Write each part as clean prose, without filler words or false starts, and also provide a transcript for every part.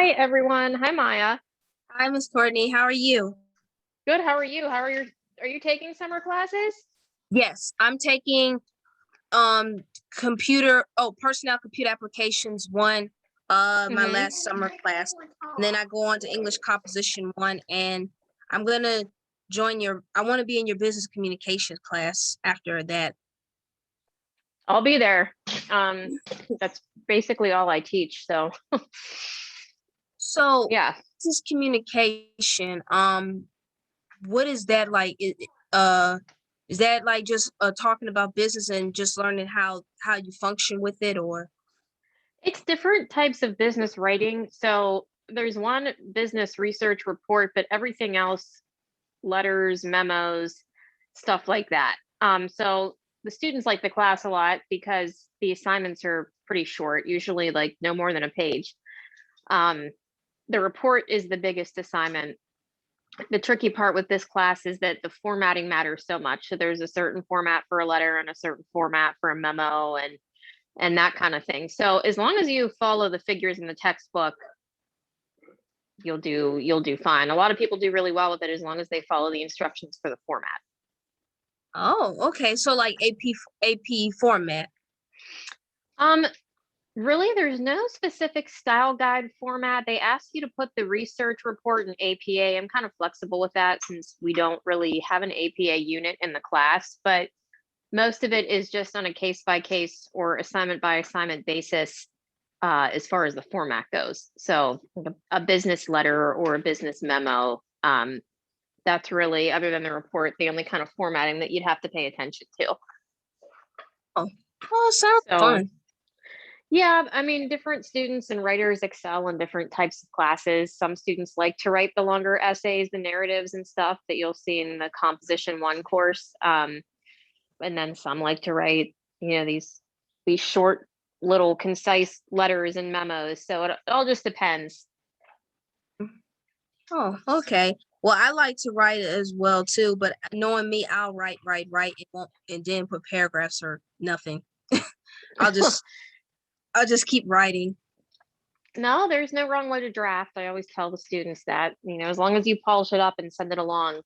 Hi, everyone. Hi, Maya. Hi, Miss Courtney. How are you? Good. How are you? Are you taking summer classes? Yes, I'm taking personnel computer applications one, my Mm-hmm. last summer class. And then I go on to English composition one, and I'm gonna I want to be in your business communications class after that. I'll be there. Um, that's basically all I teach. So So yeah. business communication, what is that like? Uh is that like just talking about business and just learning how you function with it, or? It's different types of business writing. So there's one business research report, but everything else, letters, memos, stuff like that. So the students like the class a lot because the assignments are pretty short, usually like no more than a page. Um, the report is the biggest assignment. The tricky part with this class is that the formatting matters so much. So there's a certain format for a letter and a certain format for a memo and that kind of thing. So as long as you follow the figures in the textbook, you'll do fine. A lot of people do really well with it as long as they follow the instructions for the format. Oh, okay. So like AP format. Um, Really, there's no specific style guide format. They ask you to put the research report in APA. I'm kind of flexible with that since we don't really have an APA unit in the class, but most of it is just on a case by case or assignment by assignment basis as far as the format goes. So like a business letter or a business memo, that's really, other than the report, the only kind of formatting that you'd have to pay attention to. Oh, oh, sounds So fun. yeah, I mean, different students and writers excel in different types of classes. Some students like to write the longer essays, the narratives and stuff that you'll see in the composition one course. And then some like to write, these short, little, concise letters and memos. So it all just depends. Oh, okay. Well, I like to write as well too, but knowing me, I'll write. It won't, and then put paragraphs or nothing. I'll just I'll just keep writing. No, there's no wrong way to draft. I always tell the students that, as long as you polish it up and send it along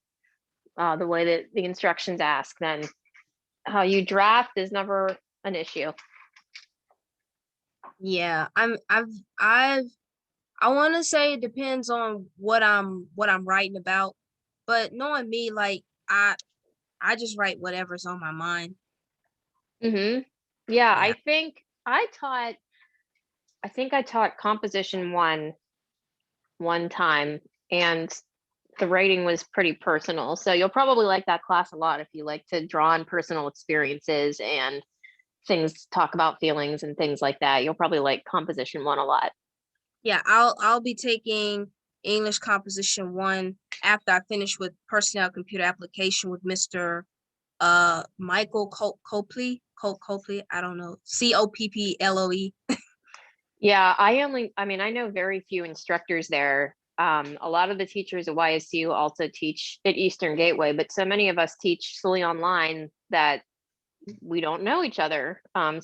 the way that the instructions ask, then how you draft is never an issue. Yeah, I've I want to say it depends on what I'm writing about, but knowing me, like I just write whatever's on my mind. Mm-hmm. Yeah, Yeah. I think I taught composition one time, and the writing was pretty personal. So you'll probably like that class a lot if you like to draw on personal experiences and things, talk about feelings and things like that. You'll probably like composition one a lot. Yeah, I'll be taking English composition one after I finish with personnel computer application with Mr. Michael Copley. I don't know. Copple. Yeah, I know very few instructors there. A lot of the teachers at YSU also teach at Eastern Gateway, but so many of us teach solely online that we don't know each other. So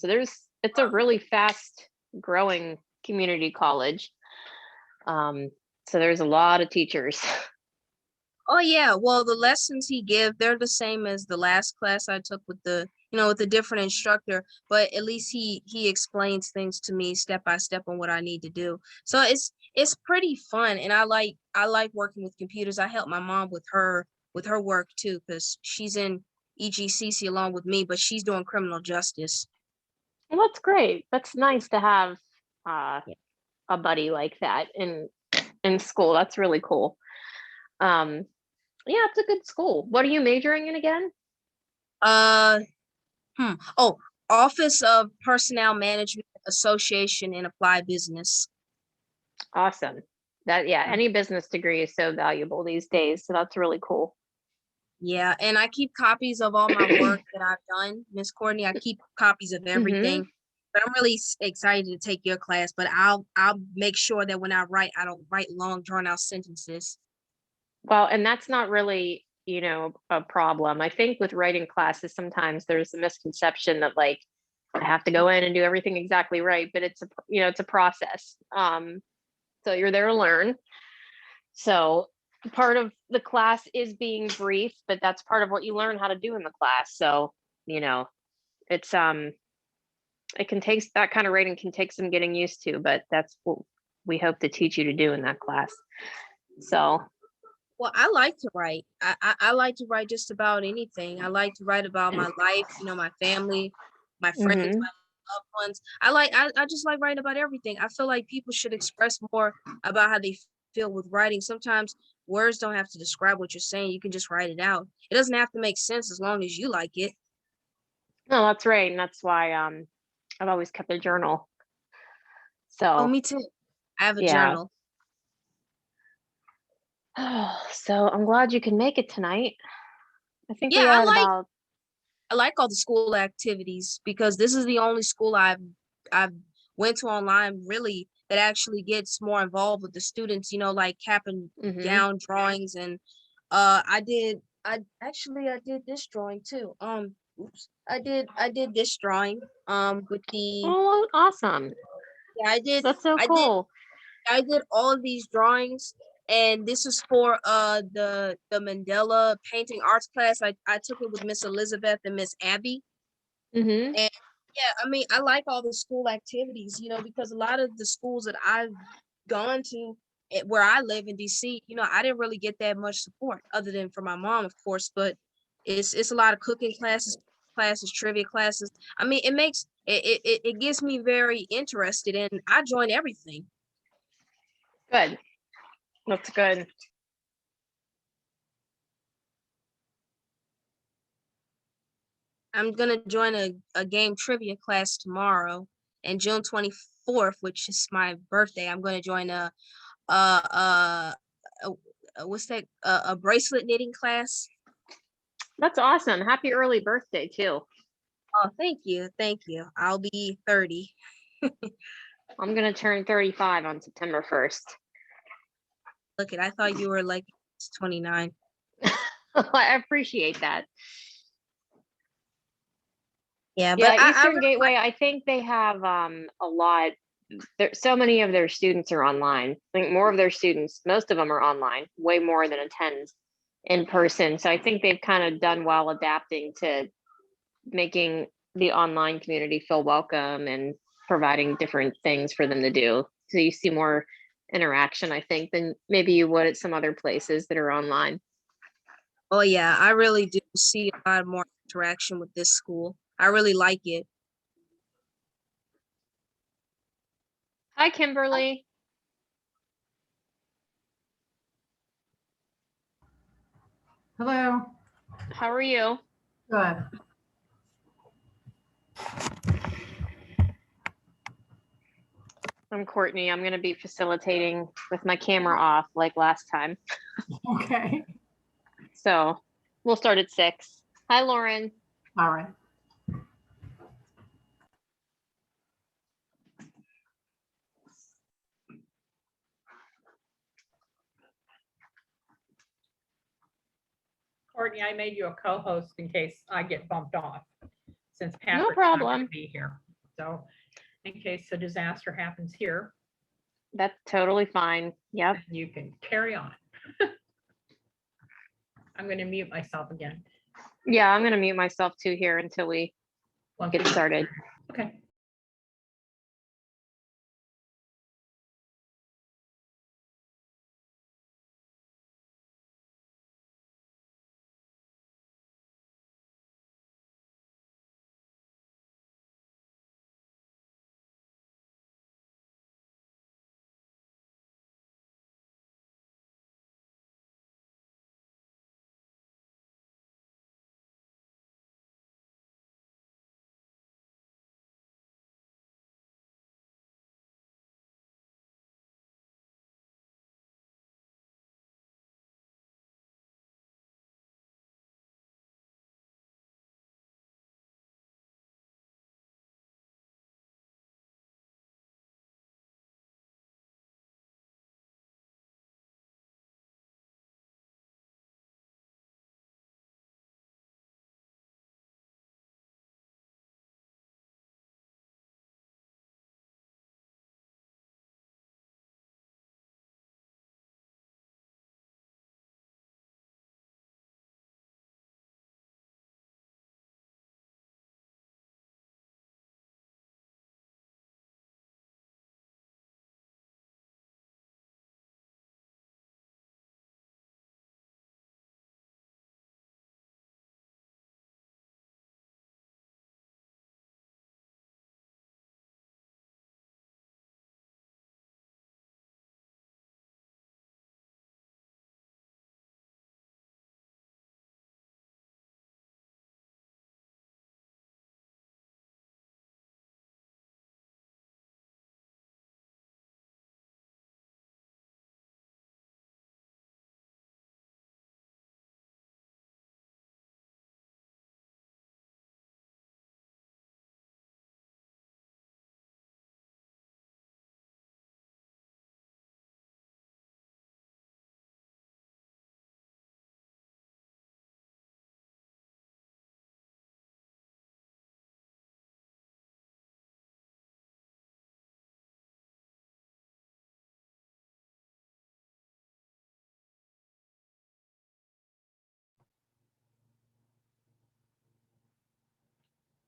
it's a really fast growing community college. So there's a lot of teachers. Oh yeah, well the lessons he give, they're the same as the last class I took with with the different instructor, but at least he explains things to me step by step on what I need to do. So it's pretty fun, and I like working with computers. I help my mom with her work too, because she's in EGCC along with me, but she's doing criminal justice. Well, that's great. That's nice to have uh, Yeah. a buddy like that in school. That's really cool. Um, yeah, it's a good school. What are you majoring in again? Uh, oh, Office of Personnel Management Association in Applied Business. Awesome. Any business degree is so valuable these days. So that's really cool. Yeah, and I keep copies of all my work that I've done, Miss Courtney. I keep copies of Hmm. everything. But I'm really excited to take your class. But I'll make sure that when I write, I don't write long, drawn out sentences. Well, and that's not really, a problem. I think with writing classes, sometimes there's a misconception that like I have to go in and do everything exactly right, but it's a process. So you're there to learn. So part of the class is being brief, but that's part of what you learn how to do in the class. So, it's it can take, that kind of writing can take some getting used to, but that's what we hope to teach you to do in that class. So Well, I like to write. I like to write just about anything. I like to write about my life, my family, my friends, mhm. my loved ones. I just like writing about everything. I feel like people should express more about how they feel with writing. Sometimes words don't have to describe what you're saying. You can just write it out. It doesn't have to make sense as long as you like it. No, that's right. And that's why I've always kept a journal. Oh, So me too. I have a yeah. journal. So I'm glad you can make it tonight. I think Yeah, we had about I like all the school activities because this is the only school I've went to online really that actually gets more involved with the students, like cap and mhm. gown drawings. And I did this drawing too. I did this drawing with the Oh, awesome. yeah, That's so I did cool. I did all of these drawings, and this is for the Mandela painting arts class. I took it with Miss Elizabeth and Miss Abby. Mhm. And yeah, I mean, I like all the school activities, because a lot of the schools that I've gone to where I live in DC, I didn't really get that much support other than from my mom, of course, but it's a lot of cooking classes, trivia classes. I mean, it gets me very interested, and I join everything. Good. That's good. I'm gonna join a game trivia class tomorrow, and June 24th, which is my birthday, I'm gonna join uh uh, what's that, a bracelet knitting class. That's awesome. Happy early birthday too. Oh, thank you. I'll be 30. I'm gonna turn 35 on September 1st. Look I thought you were like 29. I appreciate that. Yeah, but Yeah, I Eastern really like. Gateway, I think they have a lot. There, so many of their students are online. I think more of their students, most of them are online, way more than attend in person. So I think they've kind of done well adapting to making the online community feel welcome and providing different things for them to do. So you see more interaction, I think, than maybe you would at some other places that are online. Oh yeah, I really do see a lot more interaction with this school. I really like it. Hi, Kimberly. Hello. How are you? Good. I'm Courtney. I'm going to be facilitating with my camera off like last time. Okay. So we'll start at 6. Hi, Lauren. All right. Courtney, I made you a co-host in case I get bumped off, since No Patrick's not problem. going to be here. So in case a disaster happens here, That's totally fine. Yep. you can carry on. I'm going to mute myself again. Yeah, I'm going to mute myself too here until we get started. Okay.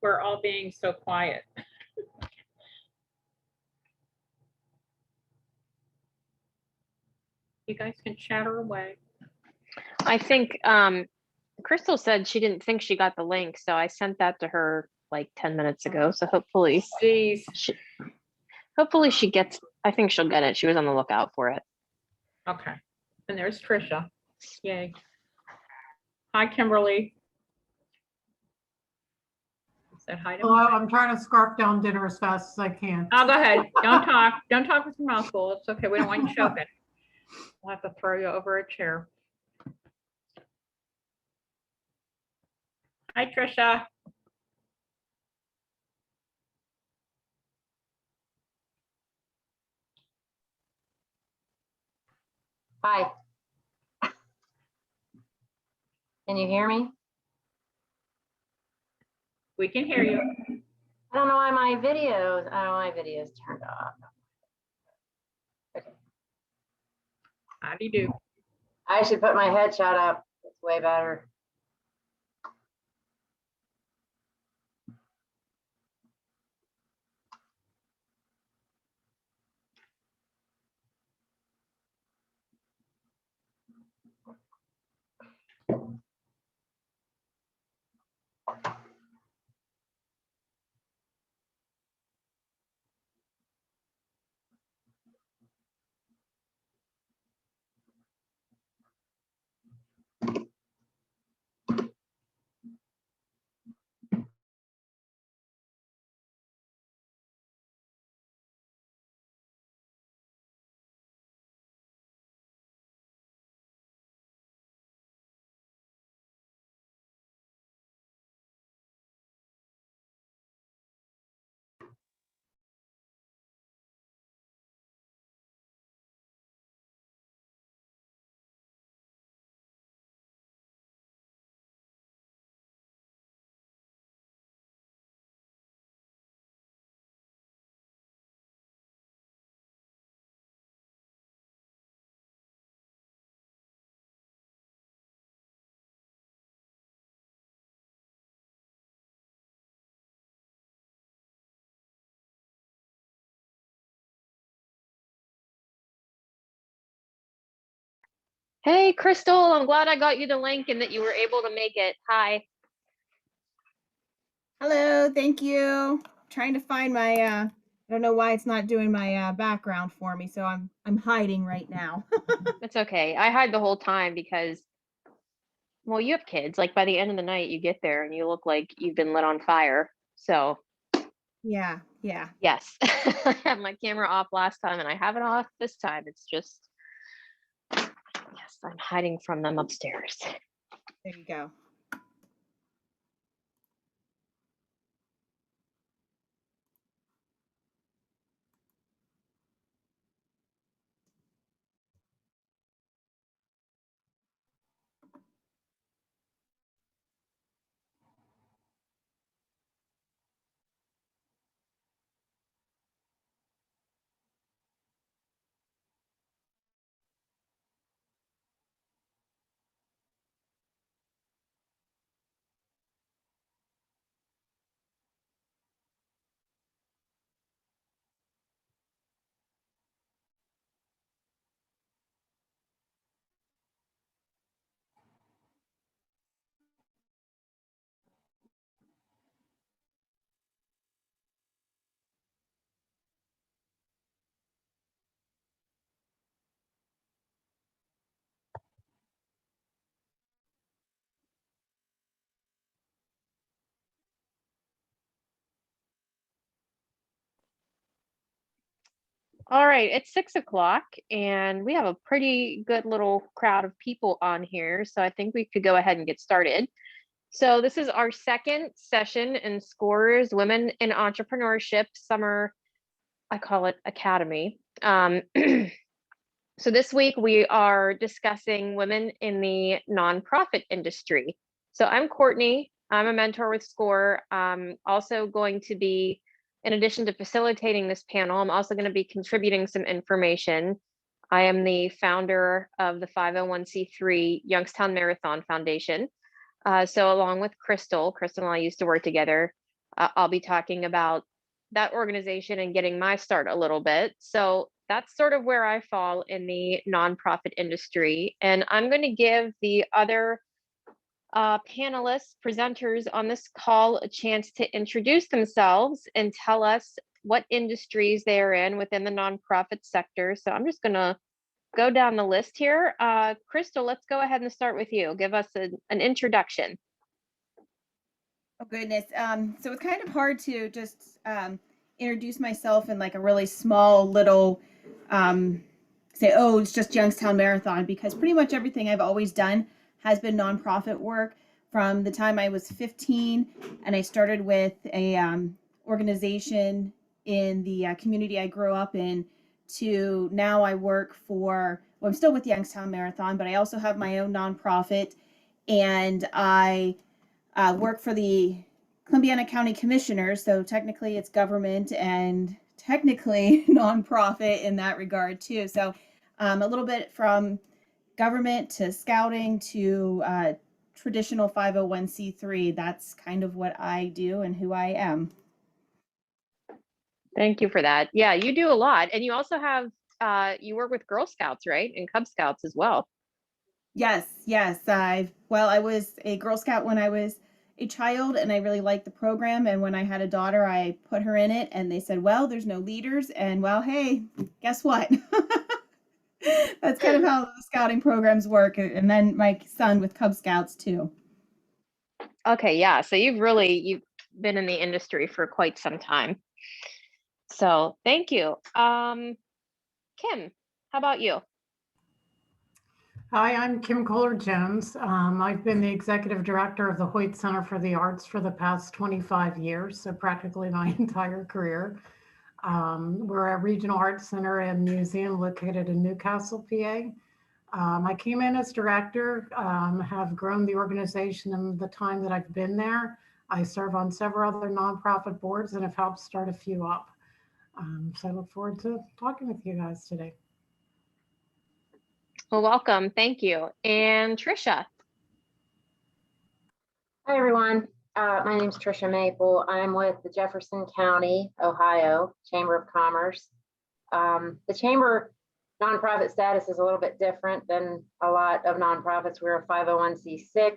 we're all being so quiet. You guys can chatter away. I think Crystal said she didn't think she got the link, so I sent that to her like 10 minutes ago. So hopefully Please. she gets, I think she'll get it. She was on the lookout for it. Okay. And there's Tricia. Yay. Hi, Kimberly. Said hi to Hello, me. I'm trying to scarf down dinner as fast as I can. Oh, go ahead. Don't talk. Don't talk with your mouth full. It's okay. We don't want you choking. We'll have to throw you over a chair. Hi, Tricia. Hi. Can you hear me? We can hear you. I don't know why my video's turned off. Okay. How do you do? I should put my headshot up. It's way better. Hey, Crystal, I'm glad I got you the link and that you were able to make it. Hi. Hello, thank you. Trying to find my I don't know why it's not doing my background for me, so I'm hiding right now. It's okay. I hide the whole time because, well, you have kids. Like by the end of the night, you get there and you look like you've been lit on fire. So Yeah. yes, I had my camera off last time and I have it off this time. It's just, yes, I'm hiding from them upstairs. There you go. All right, it's 6 o'clock and we have a pretty good little crowd of people on here. So I think we could go ahead and get started. So this is our second session in SCORE's Women in Entrepreneurship Summer, I call it Academy. So this week we are discussing women in the nonprofit industry. So I'm Courtney. I'm a mentor with SCORE. Also going to be, in addition to facilitating this panel, I'm also going to be contributing some information. I am the founder of the 501c3 Youngstown Marathon Foundation. So along with Crystal and I used to work together. I'll be talking about that organization and getting my start a little bit. So that's sort of where I fall in the nonprofit industry. And I'm going to give the other panelists, presenters on this call a chance to introduce themselves and tell us what industries they're in within the nonprofit sector. So I'm just going to go down the list here. Crystal, let's go ahead and start with you. Give us an introduction. Oh goodness. So it's kind of hard to just introduce myself in like a really small little say, oh, it's just Youngstown Marathon, because pretty much everything I've always done has been nonprofit work from the time I was 15, and I started with a organization in the community I grew up in, to now I work for, well, I'm still with Youngstown Marathon, but I also have my own nonprofit, and I work for the Columbiana County Commissioners, so technically it's government and technically nonprofit in that regard too. So a little bit from government to scouting to traditional 501c3. That's kind of what I do and who I am. Thank you for that. Yeah, you do a lot. And you also have, you work with Girl Scouts, right? And Cub Scouts as well. Yes. I was a Girl Scout when I was a child, and I really liked the program. And when I had a daughter, I put her in it, and they said, well, there's no leaders. And well, hey, guess what? That's kind of how the scouting programs work. And then my son with Cub Scouts too. Okay, yeah. So you've been in the industry for quite some time. So thank you. Kim, how about you? Hi, I'm Kim Koller-Jones. I've been the executive director of the Hoyt Center for the Arts for the past 25 years, so practically my entire career. We're a regional arts center and museum located in Newcastle, PA. I came in as director, have grown the organization in the time that I've been there. I serve on several other nonprofit boards and have helped start a few up. So I look forward to talking with you guys today. Well, welcome. Thank you. And Tricia. Hi, everyone. My name is Tricia Maple. I'm with the Jefferson County, Ohio Chamber of Commerce. The Chamber nonprofit status is a little bit different than a lot of nonprofits. We're a 501c6,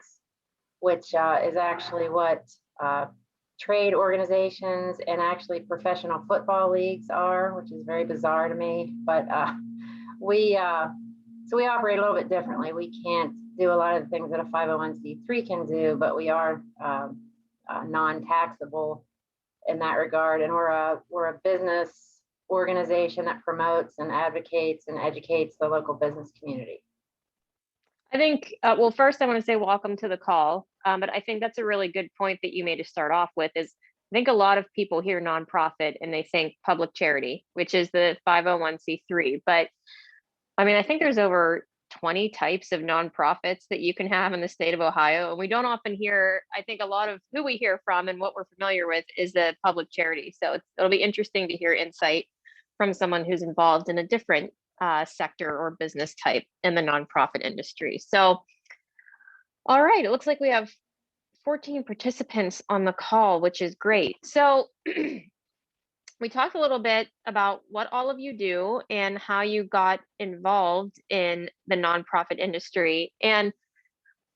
which is actually what trade organizations and actually professional football leagues are, which is very bizarre to me. But we operate a little bit differently. We can't do a lot of the things that a 501c3 can do, but we are non-taxable in that regard. And we're a business organization that promotes and advocates and educates the local business community. I think, well, first I want to say welcome to the call. But I think that's a really good point that you made to start off with is, I think a lot of people hear nonprofit and they think public charity, which is the 501c3. But I mean, I think there's over 20 types of nonprofits that you can have in the state of Ohio. And we don't often hear, I think a lot of who we hear from and what we're familiar with is the public charity. So it'll be interesting to hear insight from someone who's involved in a different sector or business type in the nonprofit industry. So, all right, it looks like we have 14 participants on the call, which is great. So we talked a little bit about what all of you do and how you got involved in the nonprofit industry. And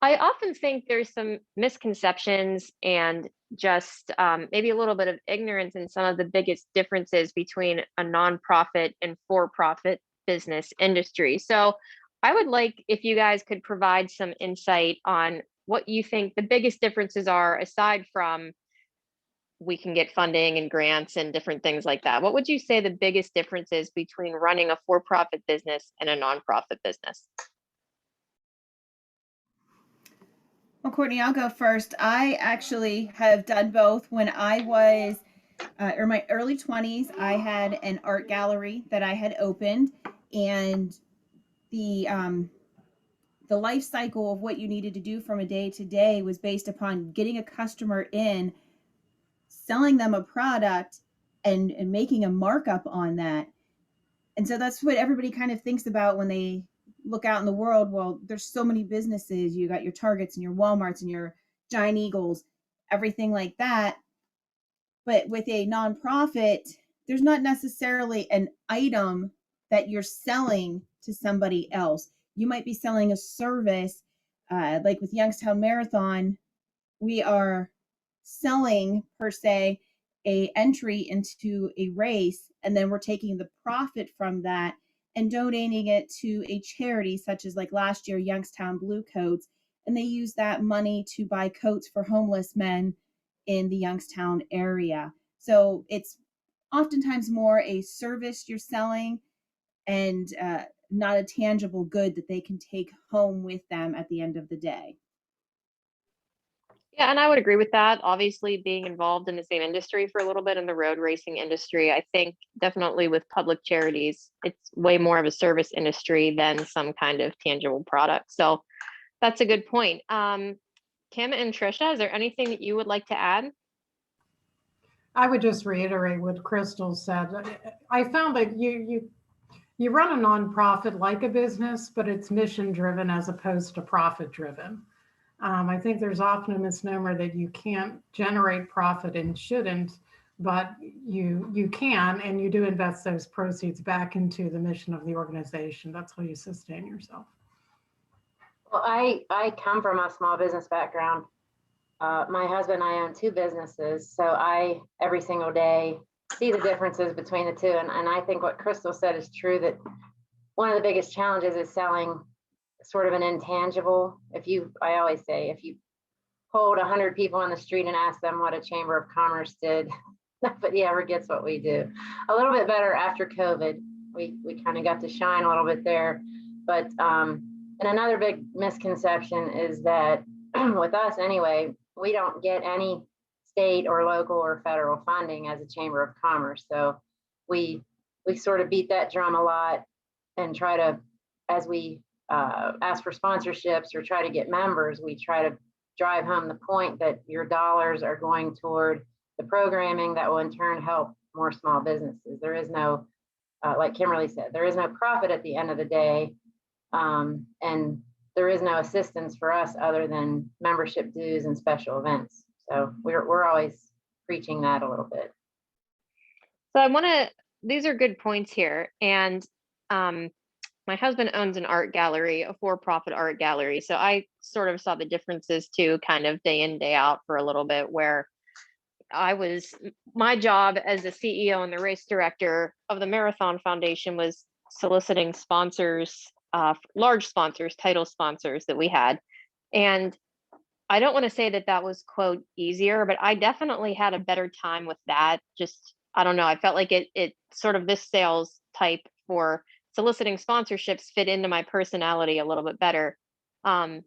I often think there's some misconceptions and just maybe a little bit of ignorance in some of the biggest differences between a nonprofit and for-profit business industry. So I would like if you guys could provide some insight on what you think the biggest differences are, aside from we can get funding and grants and different things like that. What would you say the biggest difference is between running a for-profit business and a nonprofit business? Well, Courtney, I'll go first. I actually have done both. When I was in my early 20s, I had an art gallery that I had opened, and the life cycle of what you needed to do from a day to day was based upon getting a customer in, selling them a product, and making a markup on that. And so that's what everybody kind of thinks about when they look out in the world. Well, there's so many businesses. You got your Targets and your Walmarts and your Giant Eagles, everything like that. But with a nonprofit, there's not necessarily an item that you're selling to somebody else. You might be selling a service, like with Youngstown Marathon, we are selling per se a entry into a race, and then we're taking the profit from that and donating it to a charity such as like last year Youngstown Blue Coats, and they use that money to buy coats for homeless men in the Youngstown area. So it's oftentimes more a service you're selling, and not a tangible good that they can take home with them at the end of the day. Yeah, and I would agree with that. Obviously, being involved in the same industry for a little bit in the road racing industry, I think definitely with public charities, it's way more of a service industry than some kind of tangible product. So that's a good point. Kim and Tricia, is there anything that you would like to add? I would just reiterate what Crystal said. I found that you run a nonprofit like a business, but it's mission driven as opposed to profit driven. I think there's often a misnomer that you can't generate profit and shouldn't, but you can, and you do invest those proceeds back into the mission of the organization. That's how you sustain yourself. Well, I come from a small business background. My husband and I own 2 businesses, so I every single day see the differences between the two. And I think what Crystal said is true, that one of the biggest challenges is selling sort of an intangible. I always say, if you polled 100 people on the street and asked them what a chamber of commerce did, nobody ever gets what we do. A little bit better after COVID. We kind of got to shine a little bit there. But and another big misconception is that with us anyway, we don't get any state or local or federal funding as a chamber of commerce. So we sort of beat that drum a lot and try to, as we ask for sponsorships or try to get members, we try to drive home the point that your dollars are going toward the programming that will in turn help more small businesses. There is no, like Kimberly said, there is no profit at the end of the day. And there is no assistance for us other than membership dues and special events. So we're always preaching that a little bit. So these are good points here. And my husband owns an art gallery, a for-profit art gallery. So I sort of saw the differences too, kind of day in, day out for a little bit, where my job as the CEO and the race director of the Marathon Foundation was soliciting sponsors, large sponsors, title sponsors that we had. And I don't want to say that was quote easier, but I definitely had a better time with that. Just, I don't know. I felt like it sort of, this sales type for soliciting sponsorships fit into my personality a little bit better. But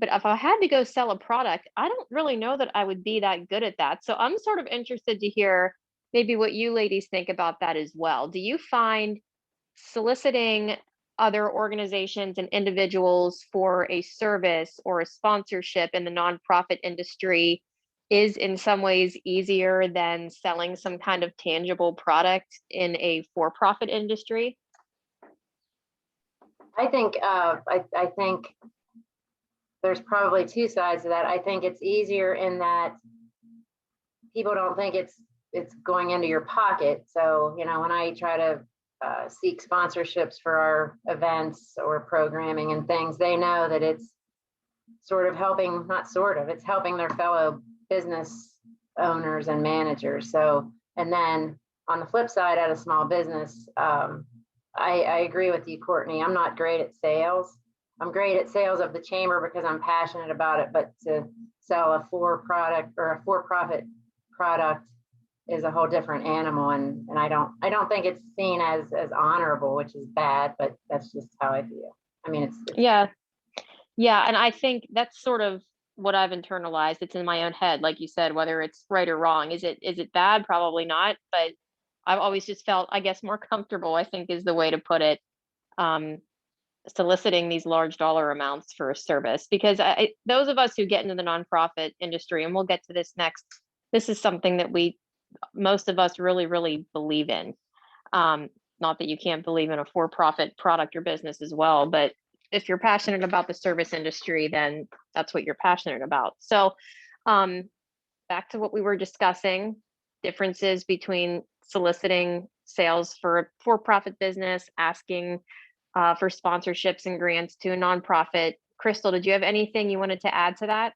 if I had to go sell a product, I don't really know that I would be that good at that. So I'm sort of interested to hear maybe what you ladies think about that as well. Do you find soliciting other organizations and individuals for a service or a sponsorship in the nonprofit industry is in some ways easier than selling some kind of tangible product in a for-profit industry? I think there's probably 2 sides to that. I think it's easier in that people don't think it's going into your pocket. So, when I try to seek sponsorships for our events or programming and things, they know that it's sort of helping, it's helping their fellow business owners and managers. So, and then on the flip side, at a small business, I agree with you, Courtney. I'm not great at sales. I'm great at sales of the chamber because I'm passionate about it, but to sell a for-profit product is a whole different animal, and I don't think it's seen as honorable, which is bad, but that's just how I feel. I mean, it's yeah, and I think that's sort of what I've internalized. It's in my own head, like you said, whether it's right or wrong. Is it bad? Probably not, but I've always just felt, I guess, more comfortable, I think is the way to put it, soliciting these large dollar amounts for a service, because those of us who get into the nonprofit industry, and we'll get to this next, this is something that most of us really, really believe in. Not that you can't believe in a for-profit product or business as well, but if you're passionate about the service industry, then that's what you're passionate about. So back to what we were discussing. differences between soliciting sales for a for-profit business, asking for sponsorships and grants to a nonprofit. Crystal, did you have anything you wanted to add to that?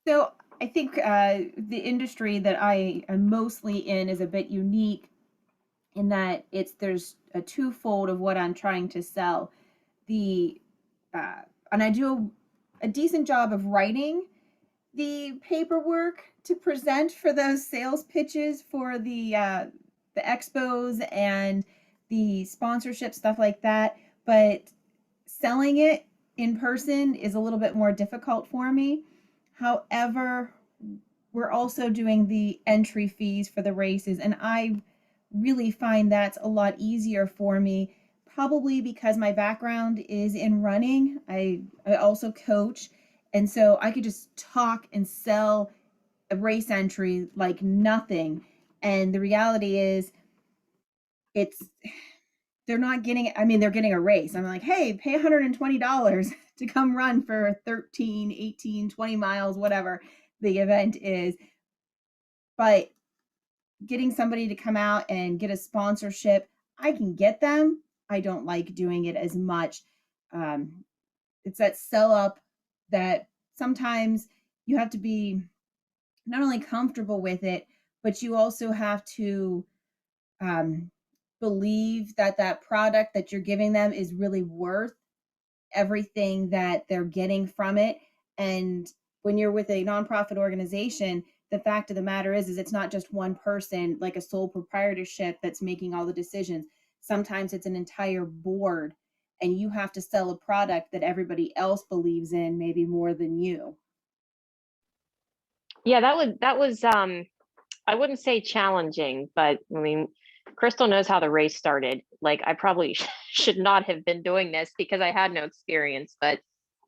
So I think the industry that I am mostly in is a bit unique in that there's a twofold of what I'm trying to sell. And I do a decent job of writing the paperwork to present for those sales pitches for the expos and the sponsorship stuff like that, but selling it in person is a little bit more difficult for me. However, we're also doing the entry fees for the races, and I really find that's a lot easier for me, probably because my background is in running. I also coach, and so I could just talk and sell a race entry like nothing. And the reality is they're not getting, I mean, they're getting a race. I'm like, hey, pay $120 to come run for 13, 18, 20 miles, whatever the event is. But getting somebody to come out and get a sponsorship, I can get them. I don't like doing it as much. It's that sell up that sometimes you have to be not only comfortable with it, but you also have to believe that that product that you're giving them is really worth everything that they're getting from it. And when you're with a nonprofit organization, the fact of the matter is it's not just one person, like a sole proprietorship, that's making all the decisions. Sometimes it's an entire board, and you have to sell a product that everybody else believes in, maybe more than you. Yeah, that was I wouldn't say challenging, but I mean, Crystal knows how the race started. Like, I probably should not have been doing this because I had no experience, but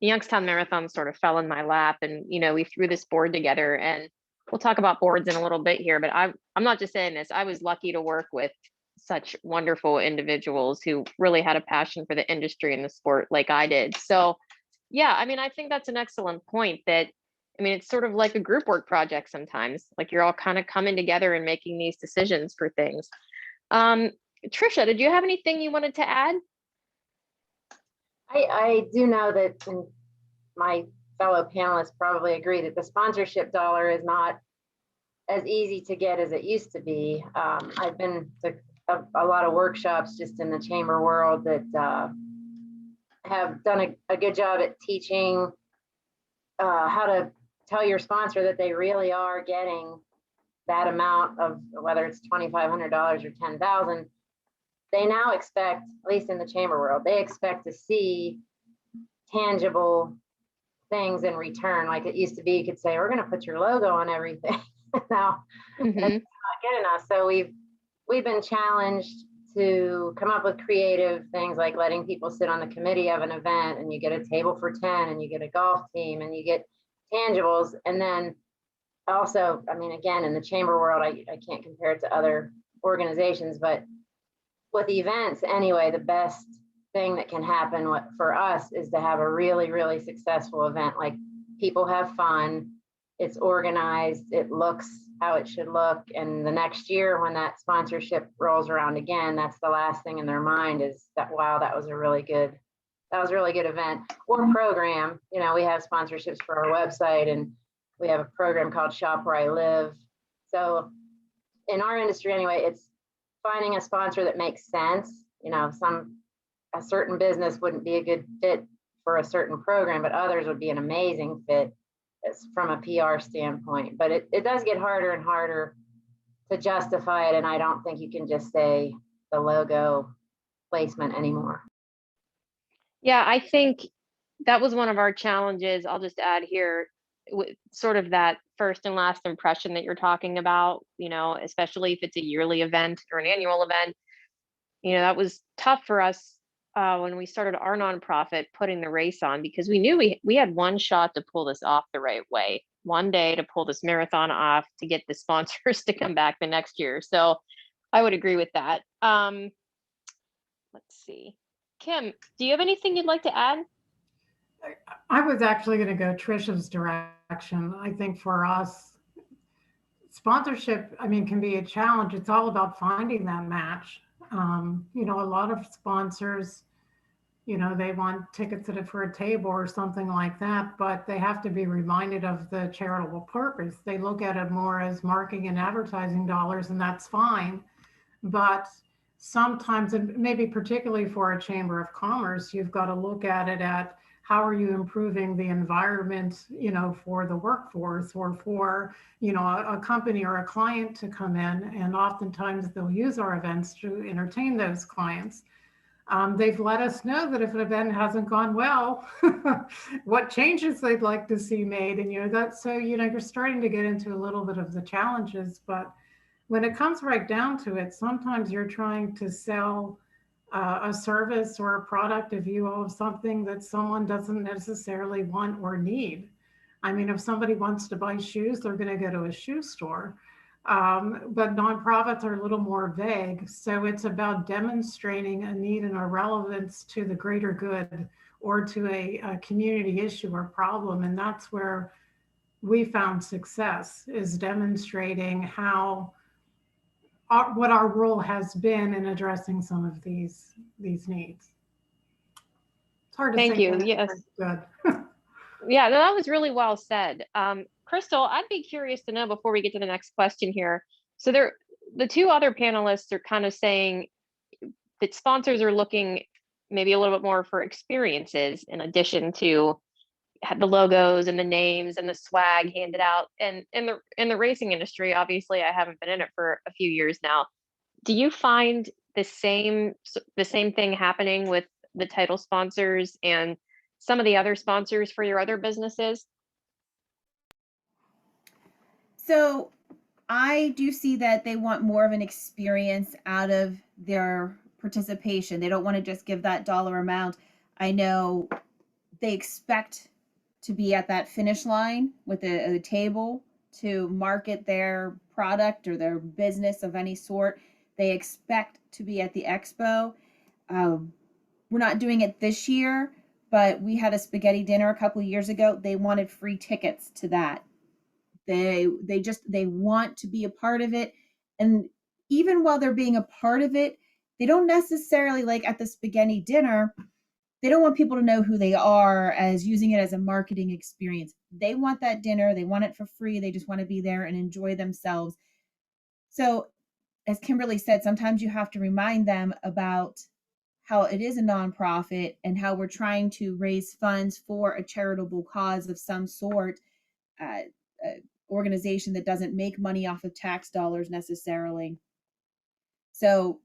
the Youngstown Marathon sort of fell in my lap, and we threw this board together, and we'll talk about boards in a little bit here, but I'm not just saying this. I was lucky to work with such wonderful individuals who really had a passion for the industry and the sport like I did. So yeah, I mean, I think that's an excellent point that, I mean, it's sort of like a group work project sometimes, like you're all kind of coming together and making these decisions for things. Tricia, did you have anything you wanted to add? I do know that, and my fellow panelists probably agree, that the sponsorship dollar is not as easy to get as it used to be. I've been to a lot of workshops just in the chamber world that have done a good job at teaching how to tell your sponsor that they really are getting that amount of, whether it's $2,500 or $10,000. They now expect, at least in the chamber world, they expect to see tangible things in return. Like it used to be, you could say, we're going to put your logo on everything. Now that's not good enough. So we've been challenged to come up with creative things, like letting people sit on the committee of an event, and you get a table for 10, and you get a golf team, and you get tangibles. And then also, I mean, again, in the chamber world, I can't compare it to other organizations, but with events anyway, the best thing that can happen for us is to have a really, really successful event. Like, people have fun, it's organized, it looks how it should look, and the next year when that sponsorship rolls around again, that's the last thing in their mind is that, wow, that was a really good event or program. We have sponsorships for our website, and we have a program called Shop Where I Live. So in our industry anyway, it's finding a sponsor that makes sense. A certain business wouldn't be a good fit for a certain program, but others would be an amazing fit from a PR standpoint. But it does get harder and harder to justify it, and I don't think you can just say the logo placement anymore. Yeah, I think that was one of our challenges. I'll just add here, sort of that first and last impression that you're talking about, especially if it's a yearly event or an annual event. That was tough for us when we started our nonprofit, putting the race on, because we knew we had one shot to pull this off the right way, one day to pull this marathon off, to get the sponsors to come back the next year. So I would agree with that. Let's see. Kim, do you have anything you'd like to add? I was actually going to go Tricia's direction. I think for us, sponsorship, I mean, can be a challenge. It's all about finding that match. You know, a lot of sponsors, you know, they want tickets for a table or something like that, but they have to be reminded of the charitable purpose. They look at it more as marketing and advertising dollars, and that's fine. But sometimes, and maybe particularly for a chamber of commerce, you've got to look at it at how are you improving the environment, you know, for the workforce or for, you know, a company or a client to come in. And oftentimes they'll use our events to entertain those clients. They've let us know that if an event hasn't gone well, what changes they'd like to see made. And, you know, that's so, you know, you're starting to get into a little bit of the challenges, but when it comes right down to it, sometimes you're trying to sell a service or a product, if you will, of something that someone doesn't necessarily want or need. I mean, if somebody wants to buy shoes, they're going to go to a shoe store. But nonprofits are a little more vague. So it's about demonstrating a need and a relevance to the greater good or to a community issue or problem. And that's where we found success, is demonstrating how what our role has been in addressing some of these needs. It's hard to Thank say. you. that Yes. Good. Yeah, no, that was really well said. Crystal, I'd be curious to know before we get to the next question here. So the two other panelists are kind of saying that sponsors are looking maybe a little bit more for experiences in addition to the logos and the names and the swag handed out. And in the racing industry, obviously, I haven't been in it for a few years now. Do you find the same thing happening with the title sponsors and some of the other sponsors for your other businesses? So I do see that they want more of an experience out of their participation. They don't want to just give that dollar amount. I know they expect to be at that finish line with a table to market their product or their business of any sort. They expect to be at the expo. We're not doing it this year, but we had a spaghetti dinner a couple of years ago. They wanted free tickets to that. They want to be a part of it. And even while they're being a part of it, they don't necessarily, like at the spaghetti dinner, they don't want people to know who they are as using it as a marketing experience. They want that dinner. They want it for free. They just want to be there and enjoy themselves. So as Kimberly said, sometimes you have to remind them about how it is a nonprofit and how we're trying to raise funds for a charitable cause of some sort, organization that doesn't make money off of tax dollars necessarily. So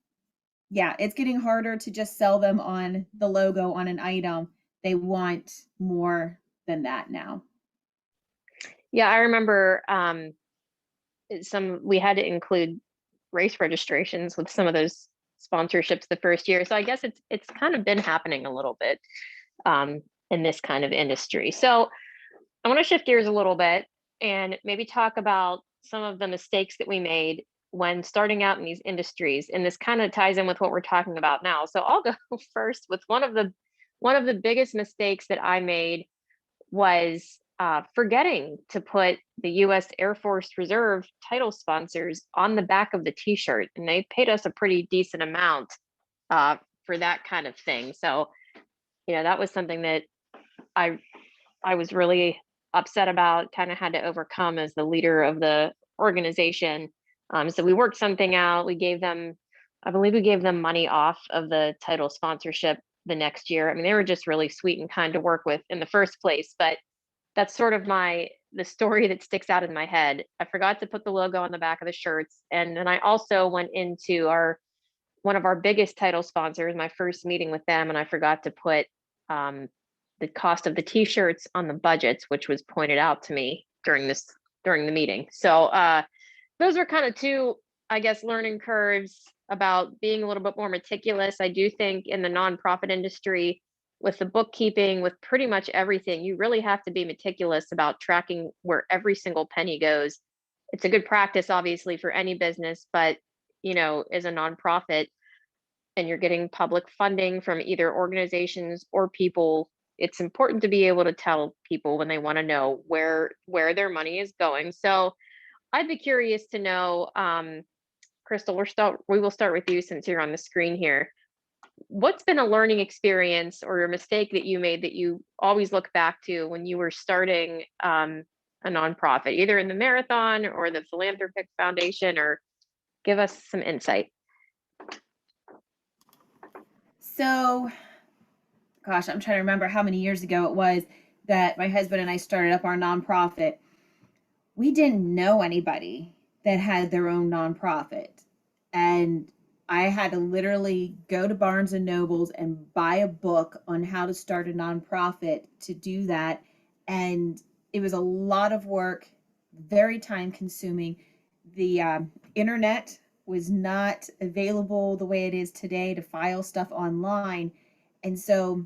yeah, it's getting harder to just sell them on the logo on an item. They want more than that now. Yeah, I remember we had to include race registrations with some of those sponsorships the first year. So I guess it's kind of been happening a little bit in this kind of industry. So I want to shift gears a little bit and maybe talk about some of the mistakes that we made when starting out in these industries. And this kind of ties in with what we're talking about now. So I'll go first with one of the biggest mistakes that I made was forgetting to put the U.S. Air Force Reserve title sponsors on the back of the t-shirt. And they paid us a pretty decent amount for that kind of thing. So, you know, that was something that I was really upset about, kind of had to overcome as the leader of the organization. So we worked something out. I believe we gave them money off of the title sponsorship the next year. I mean, they were just really sweet and kind to work with in the first place, but that's sort of the story that sticks out in my head. I forgot to put the logo on the back of the shirts. And then I also went into one of our biggest title sponsors, my first meeting with them, and I forgot to put the cost of the t-shirts on the budgets, which was pointed out to me during the meeting. So those are kind of two, I guess, learning curves about being a little bit more meticulous. I do think in the nonprofit industry, with the bookkeeping, with pretty much everything, you really have to be meticulous about tracking where every single penny goes. It's a good practice, obviously, for any business, but, you know, as a nonprofit and you're getting public funding from either organizations or people, it's important to be able to tell people when they want to know where their money is going. So I'd be curious to know, Crystal, we will start with you since you're on the screen here. What's been a learning experience or a mistake that you made that you always look back to when you were starting a nonprofit, either in the marathon or the philanthropic foundation, or give us some insight? So, gosh, I'm trying to remember how many years ago it was that my husband and I started up our nonprofit. We didn't know anybody that had their own nonprofit. And I had to literally go to Barnes and Nobles and buy a book on how to start a nonprofit to do that. And it was a lot of work, very time consuming. The internet was not available the way it is today to file stuff online. And so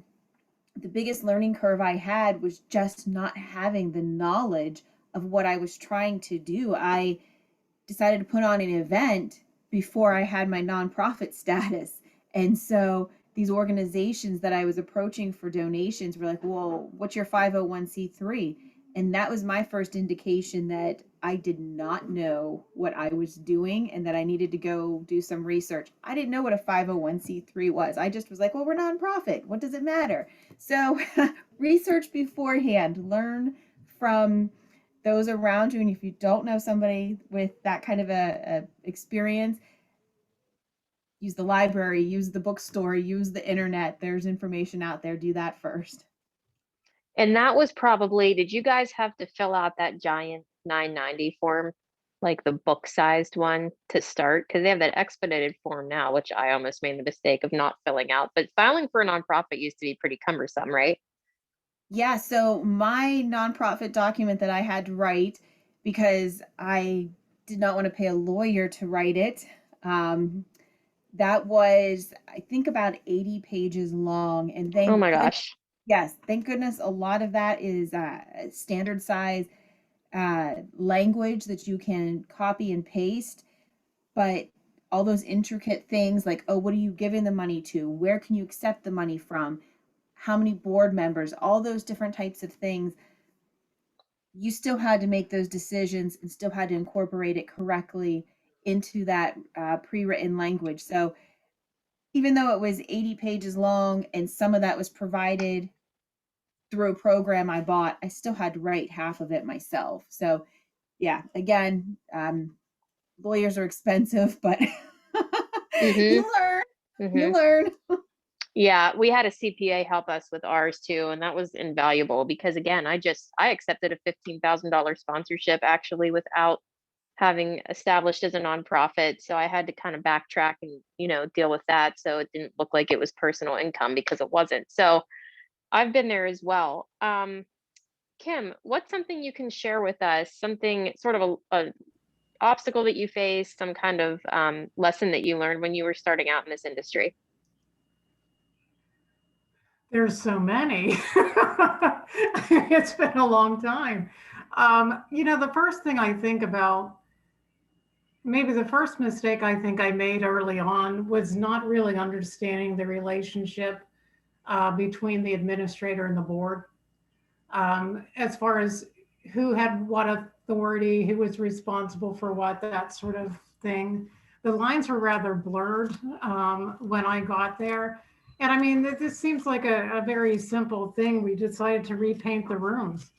the biggest learning curve I had was just not having the knowledge of what I was trying to do. I decided to put on an event before I had my nonprofit status. And so these organizations that I was approaching for donations were like, well, what's your 501c3? And that was my first indication that I did not know what I was doing and that I needed to go do some research. I didn't know what a 501c3 was. I just was like, well, we're nonprofit. What does it matter? So research beforehand, learn from those around you. And if you don't know somebody with that kind of a experience, use the library, use the bookstore, use the internet. There's information out there. Do that first. And that was probably, did you guys have to fill out that giant 990 form, like the book-sized one to start? Because they have that expedited form now, which I almost made the mistake of not filling out. But filing for a nonprofit used to be pretty cumbersome, right? Yeah, so my nonprofit document that I had to write, because I did not want to pay a lawyer to write it, that was, I think, about 80 pages long. And Oh my gosh. yes, thank goodness a lot of that is standard size language that you can copy and paste. But all those intricate things like, oh, what are you giving the money to? Where can you accept the money from? How many board members? All those different types of things. You still had to make those decisions and still had to incorporate it correctly into that pre-written language. So even though it was 80 pages long and some of that was provided through a program I bought, I still had to write half of it myself. So yeah, again, lawyers are expensive, but you learn. You learn. Yeah, we had a CPA help us with ours too, and that was invaluable because again, I accepted a $15,000 sponsorship actually without having established as a nonprofit. So I had to kind of backtrack and, deal with that. So it didn't look like it was personal income because it wasn't. So I've been there as well. Kim, what's something you can share with us? Something sort of a obstacle that you faced, some kind of lesson that you learned when you were starting out in this industry? There's so many. It's been a long time. The first thing I think about, maybe the first mistake I think I made early on was not really understanding the relationship between the administrator and the board, as far as who had what authority, who was responsible for what, that sort of thing. The lines were rather blurred when I got there. And I mean, this seems like a very simple thing. We decided to repaint the rooms.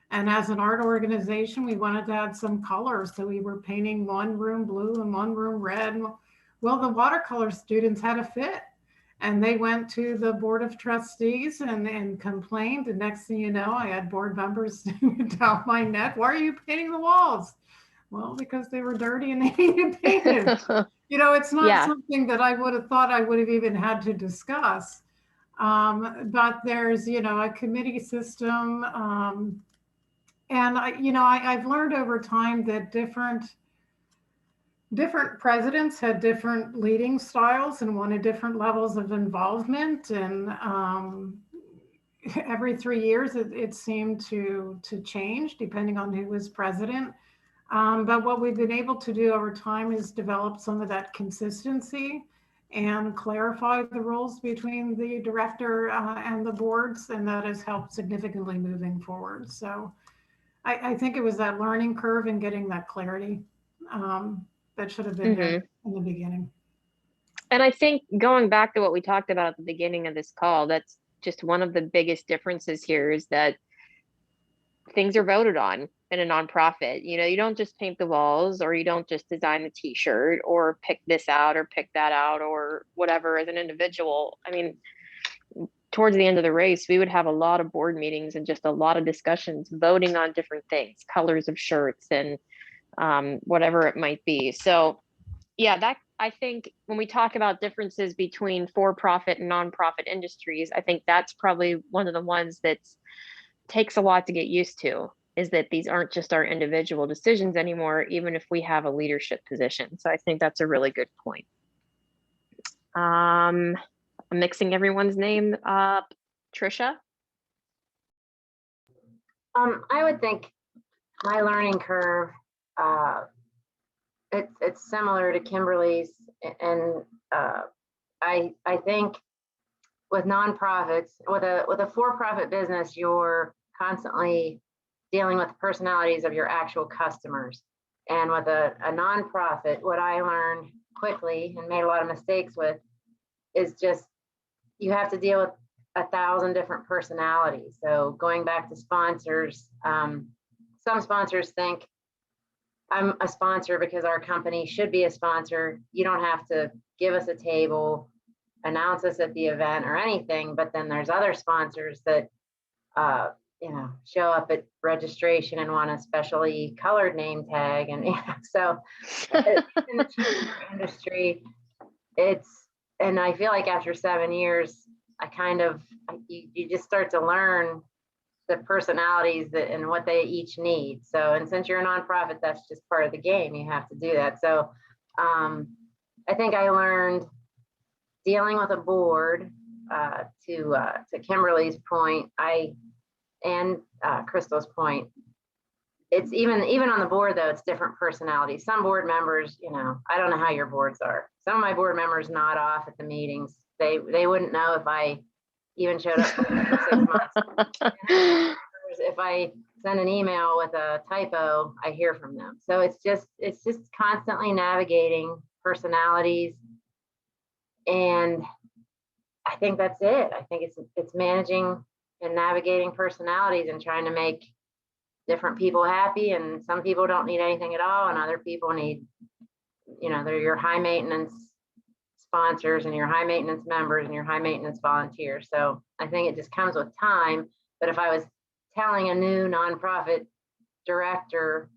And as an art organization, we wanted to add some color. So we were painting one room blue and one room red. Well, the watercolor students had a fit. And they went to the board of trustees and complained. And next thing you know, I had board members down my neck. Why are you painting the walls? Well, because they were dirty and they needed painted. It's not something that I would have thought I would have even had to discuss. But there's, a committee system. And I've learned over time that different presidents had different leading styles and wanted different levels of involvement. And every 3 years, it seemed to change depending on who was president. But what we've been able to do over time is develop some of that consistency and clarify the roles between the director and the boards, and that has helped significantly moving forward. So I think it was that learning curve and getting that clarity that should have been there in the beginning. And I think going back to what we talked about at the beginning of this call, that's just one of the biggest differences here is that things are voted on in a nonprofit. You know, you don't just paint the walls, or you don't just design the t-shirt, or pick this out or pick that out or whatever as an individual. I mean, towards the end of the race, we would have a lot of board meetings and just a lot of discussions voting on different things, colors of shirts and whatever it might be. So yeah, that I think when we talk about differences between for-profit and nonprofit industries, I think that's probably one of the ones that takes a lot to get used to, is that these aren't just our individual decisions anymore, even if we have a leadership position. So I think that's a really good point. I'm mixing everyone's name up. Tricia? I would think my learning curve, it's similar to Kimberly's, and I think with nonprofits, with a for-profit business, you're constantly dealing with the personalities of your actual customers. And with a nonprofit, what I learned quickly and made a lot of mistakes with is just you have to deal with 1,000 different personalities. So going back to sponsors, some sponsors think I'm a sponsor because our company should be a sponsor. You don't have to give us a table, announce us at the event or anything. But then there's other sponsors that, show up at registration and want a specially colored name tag. And so in the chamber industry, and I feel like after 7 years, you just start to learn the personalities and what they each need. So, and since you're a nonprofit, that's just part of the game. You have to do that. So I think I learned dealing with a board, to Kimberly's point, and Crystal's point. It's even on the board though, it's different personalities. Some board members, I don't know how your boards are. Some of my board members nod off at the meetings. They wouldn't know if I even showed up for 6 months. If I send an email with a typo, I hear from them. So it's just constantly navigating personalities, and I think that's it. I think it's managing and navigating personalities and trying to make different people happy. And some people don't need anything at all, and other people need, they're your high maintenance sponsors and your high maintenance members and your high maintenance volunteers. So I think it just comes with time. But if I was telling a new nonprofit director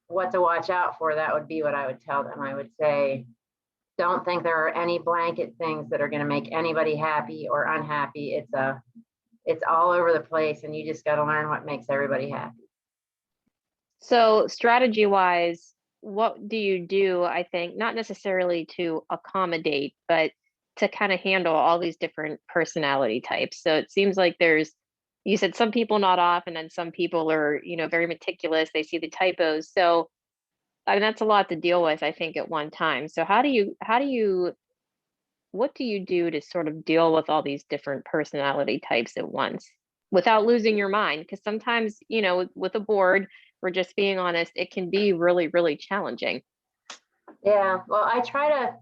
what to watch out for, that would be what I would tell them. I would say, don't think there are any blanket things that are going to make anybody happy or unhappy. It's all over the place, and you just got to learn what makes everybody happy. So strategy wise, what do you do? I think not necessarily to accommodate, but to kind of handle all these different personality types. So it seems like you said some people nod off, and then some people are, very meticulous. They see the typos. So I mean, that's a lot to deal with, I think, at one time. So what do you do to sort of deal with all these different personality types at once without losing your mind? Because sometimes, with a board, we're just being honest, it can be really, really challenging. Yeah, well, I try to,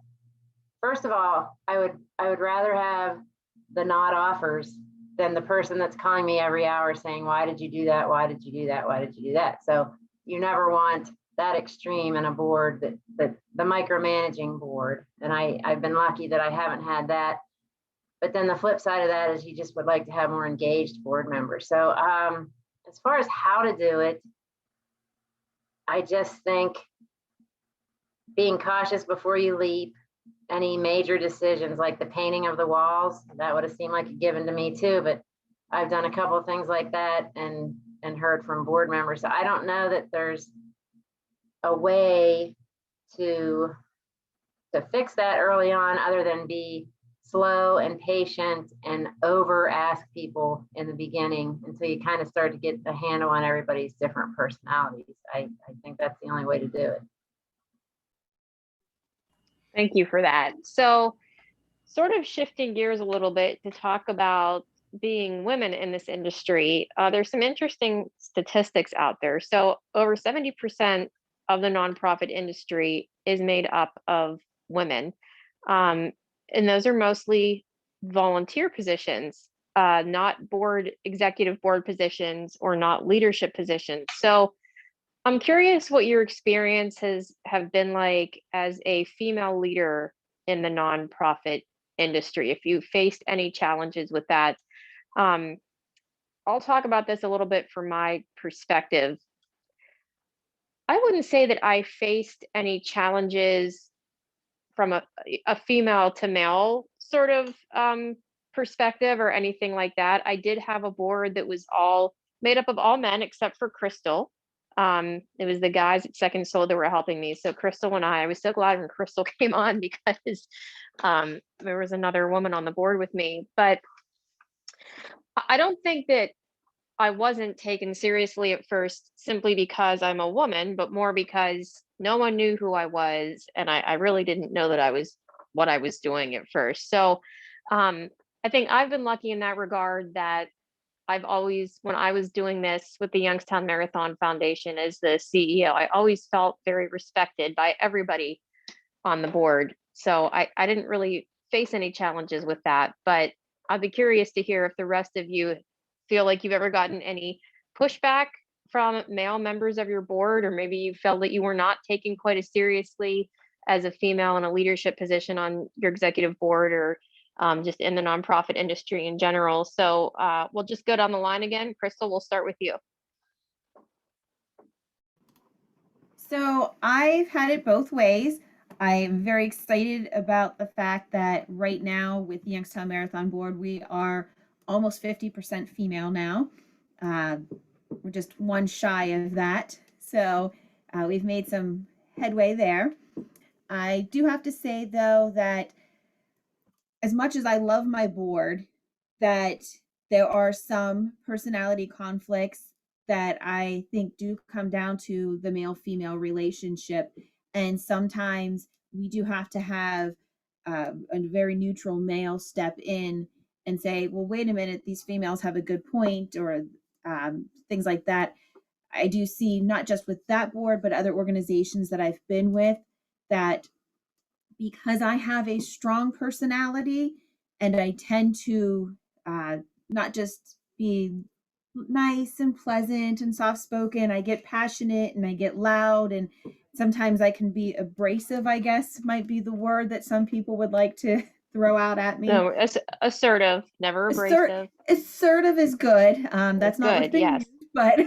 first of all, I would rather have the nod offers than the person that's calling me every hour saying, why did you do that? Why did you do that? Why did you do that? So you never want that extreme in a board, that the micromanaging board. And I've been lucky that I haven't had that. But then the flip side of that is you just would like to have more engaged board members. So as far as how to do it, I just think being cautious before you leap. Any major decisions like the painting of the walls, that would have seemed like a given to me too, but I've done a couple of things like that and heard from board members. So I don't know that there's a way to fix that early on, other than be slow and patient and over ask people in the beginning until you kind of start to get the handle on everybody's different personalities. I think that's the only way to do it. Thank you for that. So sort of shifting gears a little bit to talk about being women in this industry, there's some interesting statistics out there. So over 70% of the nonprofit industry is made up of women. And those are mostly volunteer positions, not executive board positions or not leadership positions. So I'm curious what your experiences have been like as a female leader in the nonprofit industry, if you faced any challenges with that. I'll talk about this a little bit from my perspective. I wouldn't say that I faced any challenges from a female to male sort of perspective or anything like that. I did have a board that was all made up of all men except for Crystal. It was the guys at Second Soul that were helping me. So Crystal and I was so glad when Crystal came on because there was another woman on the board with me. But I don't think that I wasn't taken seriously at first simply because I'm a woman, but more because no one knew who I was. And I really didn't know that I was what I was doing at first. So I think I've been lucky in that regard that I've always, when I was doing this with the Youngstown Marathon Foundation as the CEO, I always felt very respected by everybody on the board. So I didn't really face any challenges with that, but I'd be curious to hear if the rest of you feel like you've ever gotten any pushback from male members of your board, or maybe you felt that you were not taken quite as seriously as a female in a leadership position on your executive board, or just in the nonprofit industry in general. So we'll just go down the line again. Crystal, we'll start with you. So I've had it both ways. I'm very excited about the fact that right now with the Youngstown Marathon Board, we are almost 50% female now. We're just one shy of that. So we've made some headway there. I do have to say, though, that as much as I love my board, that there are some personality conflicts that I think do come down to the male-female relationship. And sometimes we do have to have a very neutral male step in and say, well, wait a minute, these females have a good point, or things like that. I do see, not just with that board, but other organizations that I've been with, that because I have a strong personality and I tend to not just be nice and pleasant and soft spoken, I get passionate and I get loud, and sometimes I can be abrasive, I guess might be the word that some people would like to throw out at me. No, assertive, never abrasive. Assertive is good. That's not what's being used, but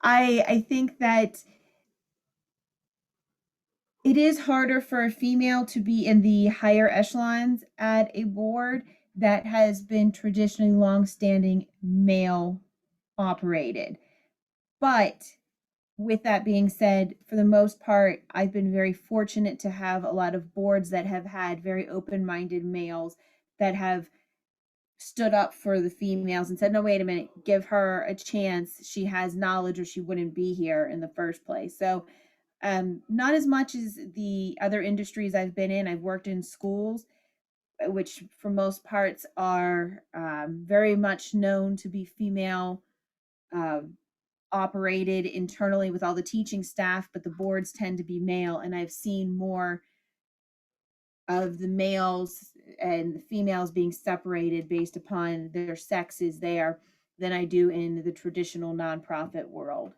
I think that it is harder for a female to be in the higher echelons at a board that has been traditionally long-standing male operated. But with that being said, for the most part, I've been very fortunate to have a lot of boards that have had very open-minded males that have stood up for the females and said, no, wait a minute, give her a chance. She has knowledge or she wouldn't be here in the first place. So not as much as the other industries I've been in. I've worked in schools, which for most parts are very much known to be female operated internally with all the teaching staff, but the boards tend to be male. And I've seen more of the males and the females being separated based upon their sexes there than I do in the traditional nonprofit world.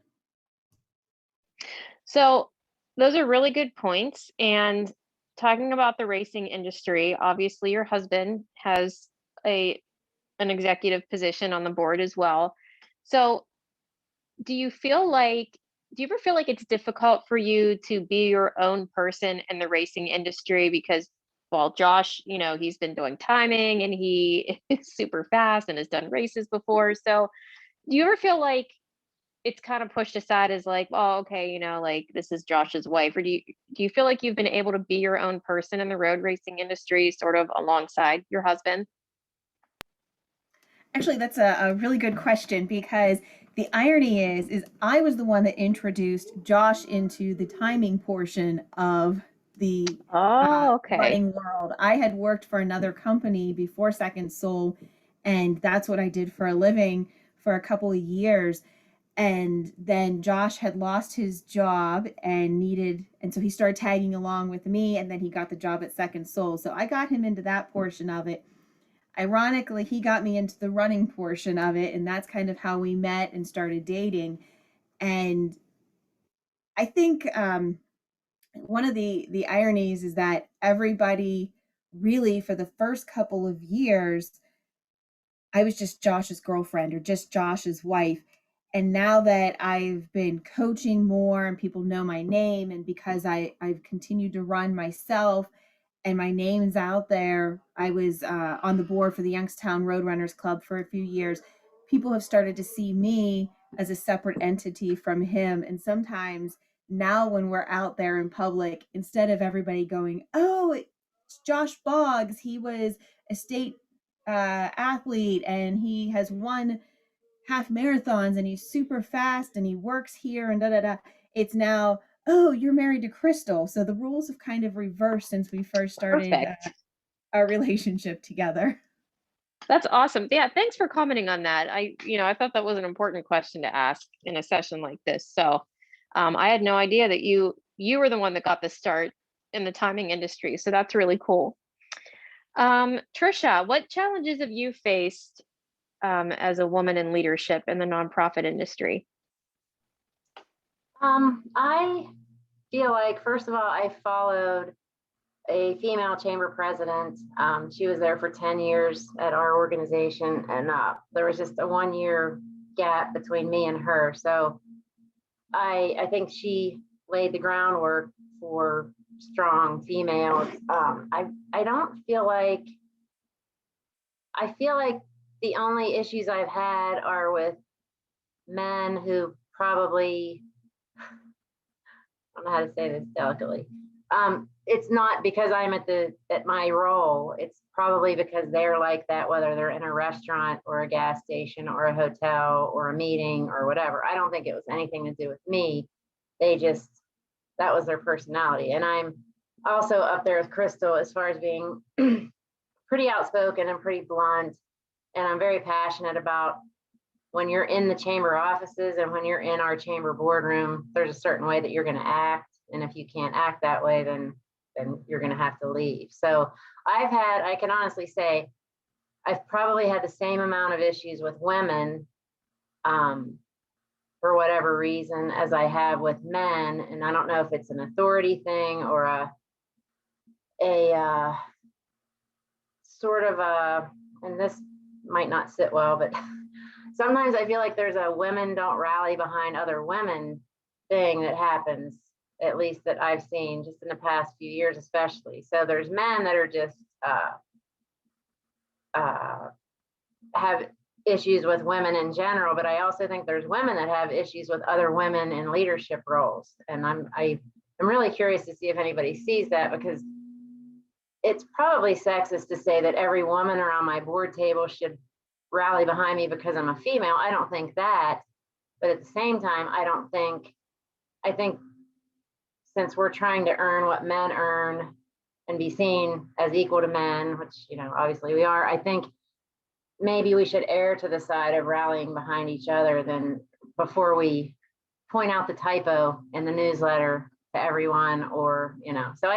So those are really good points. And talking about the racing industry, obviously your husband has an executive position on the board as well. So do you ever feel like it's difficult for you to be your own person in the racing industry? Because, well, Josh, he's been doing timing and he is super fast and has done races before. So do you ever feel like it's kind of pushed aside as like, oh, okay, like this is Josh's wife? Or do you feel like you've been able to be your own person in the road racing industry sort of alongside your husband? Actually, that's a really good question, because the irony is I was the one that introduced Josh into the timing portion of the Oh, okay. running world. I had worked for another company before Second Soul, and that's what I did for a living for a couple of years. And then Josh had lost his job and so he started tagging along with me, and then he got the job at Second Soul. So I got him into that portion of it. Ironically, he got me into the running portion of it, and that's kind of how we met and started dating. And I think one of the ironies is that everybody really, for the first couple of years, I was just Josh's girlfriend or just Josh's wife. And now that I've been coaching more and people know my name, and because I've continued to run myself and my name's out there, I was on the board for the Youngstown Roadrunners Club for a few years. People have started to see me as a separate entity from him. And sometimes now when we're out there in public, instead of everybody going, oh, it's Josh Boggs, he was a state athlete and he has won half marathons and he's super fast and he works here and da da da. It's now, oh, you're married to Crystal. So the rules have kind of reversed since we first started Perfect. our relationship together. That's awesome. Yeah, thanks for commenting on that. I thought that was an important question to ask in a session like this. So I had no idea that you were the one that got the start in the timing industry. So that's really cool. Tricia, what challenges have you faced as a woman in leadership in the nonprofit industry? I feel like, first of all, I followed a female chamber president. She was there for 10 years at our organization, and there was just a 1-year gap between me and her. So I think she laid the groundwork for strong females. I don't feel like, I feel like the only issues I've had are with men who probably, I don't know how to say this delicately. It's not because I'm at my role. It's probably because they're like that, whether they're in a restaurant or a gas station or a hotel or a meeting or whatever. I don't think it was anything to do with me. That was their personality. And I'm also up there with Crystal as far as being pretty outspoken and pretty blunt. And I'm very passionate about when you're in the chamber offices and when you're in our chamber boardroom, there's a certain way that you're going to act. And if you can't act that way, then you're going to have to leave. So I can honestly say, I've probably had the same amount of issues with women for whatever reason as I have with men. And I don't know if it's an authority thing or a sort of and this might not sit well, but sometimes I feel like there's a women don't rally behind other women thing that happens, at least that I've seen just in the past few years, especially. So there's men that are just have issues with women in general, but I also think there's women that have issues with other women in leadership roles. And I'm really curious to see if anybody sees that, because it's probably sexist to say that every woman around my board table should rally behind me because I'm a female. I don't think that, but at the same time, I think since we're trying to earn what men earn and be seen as equal to men, which, obviously we are, I think maybe we should err to the side of rallying behind each other than before we point out the typo in the newsletter to everyone, or, so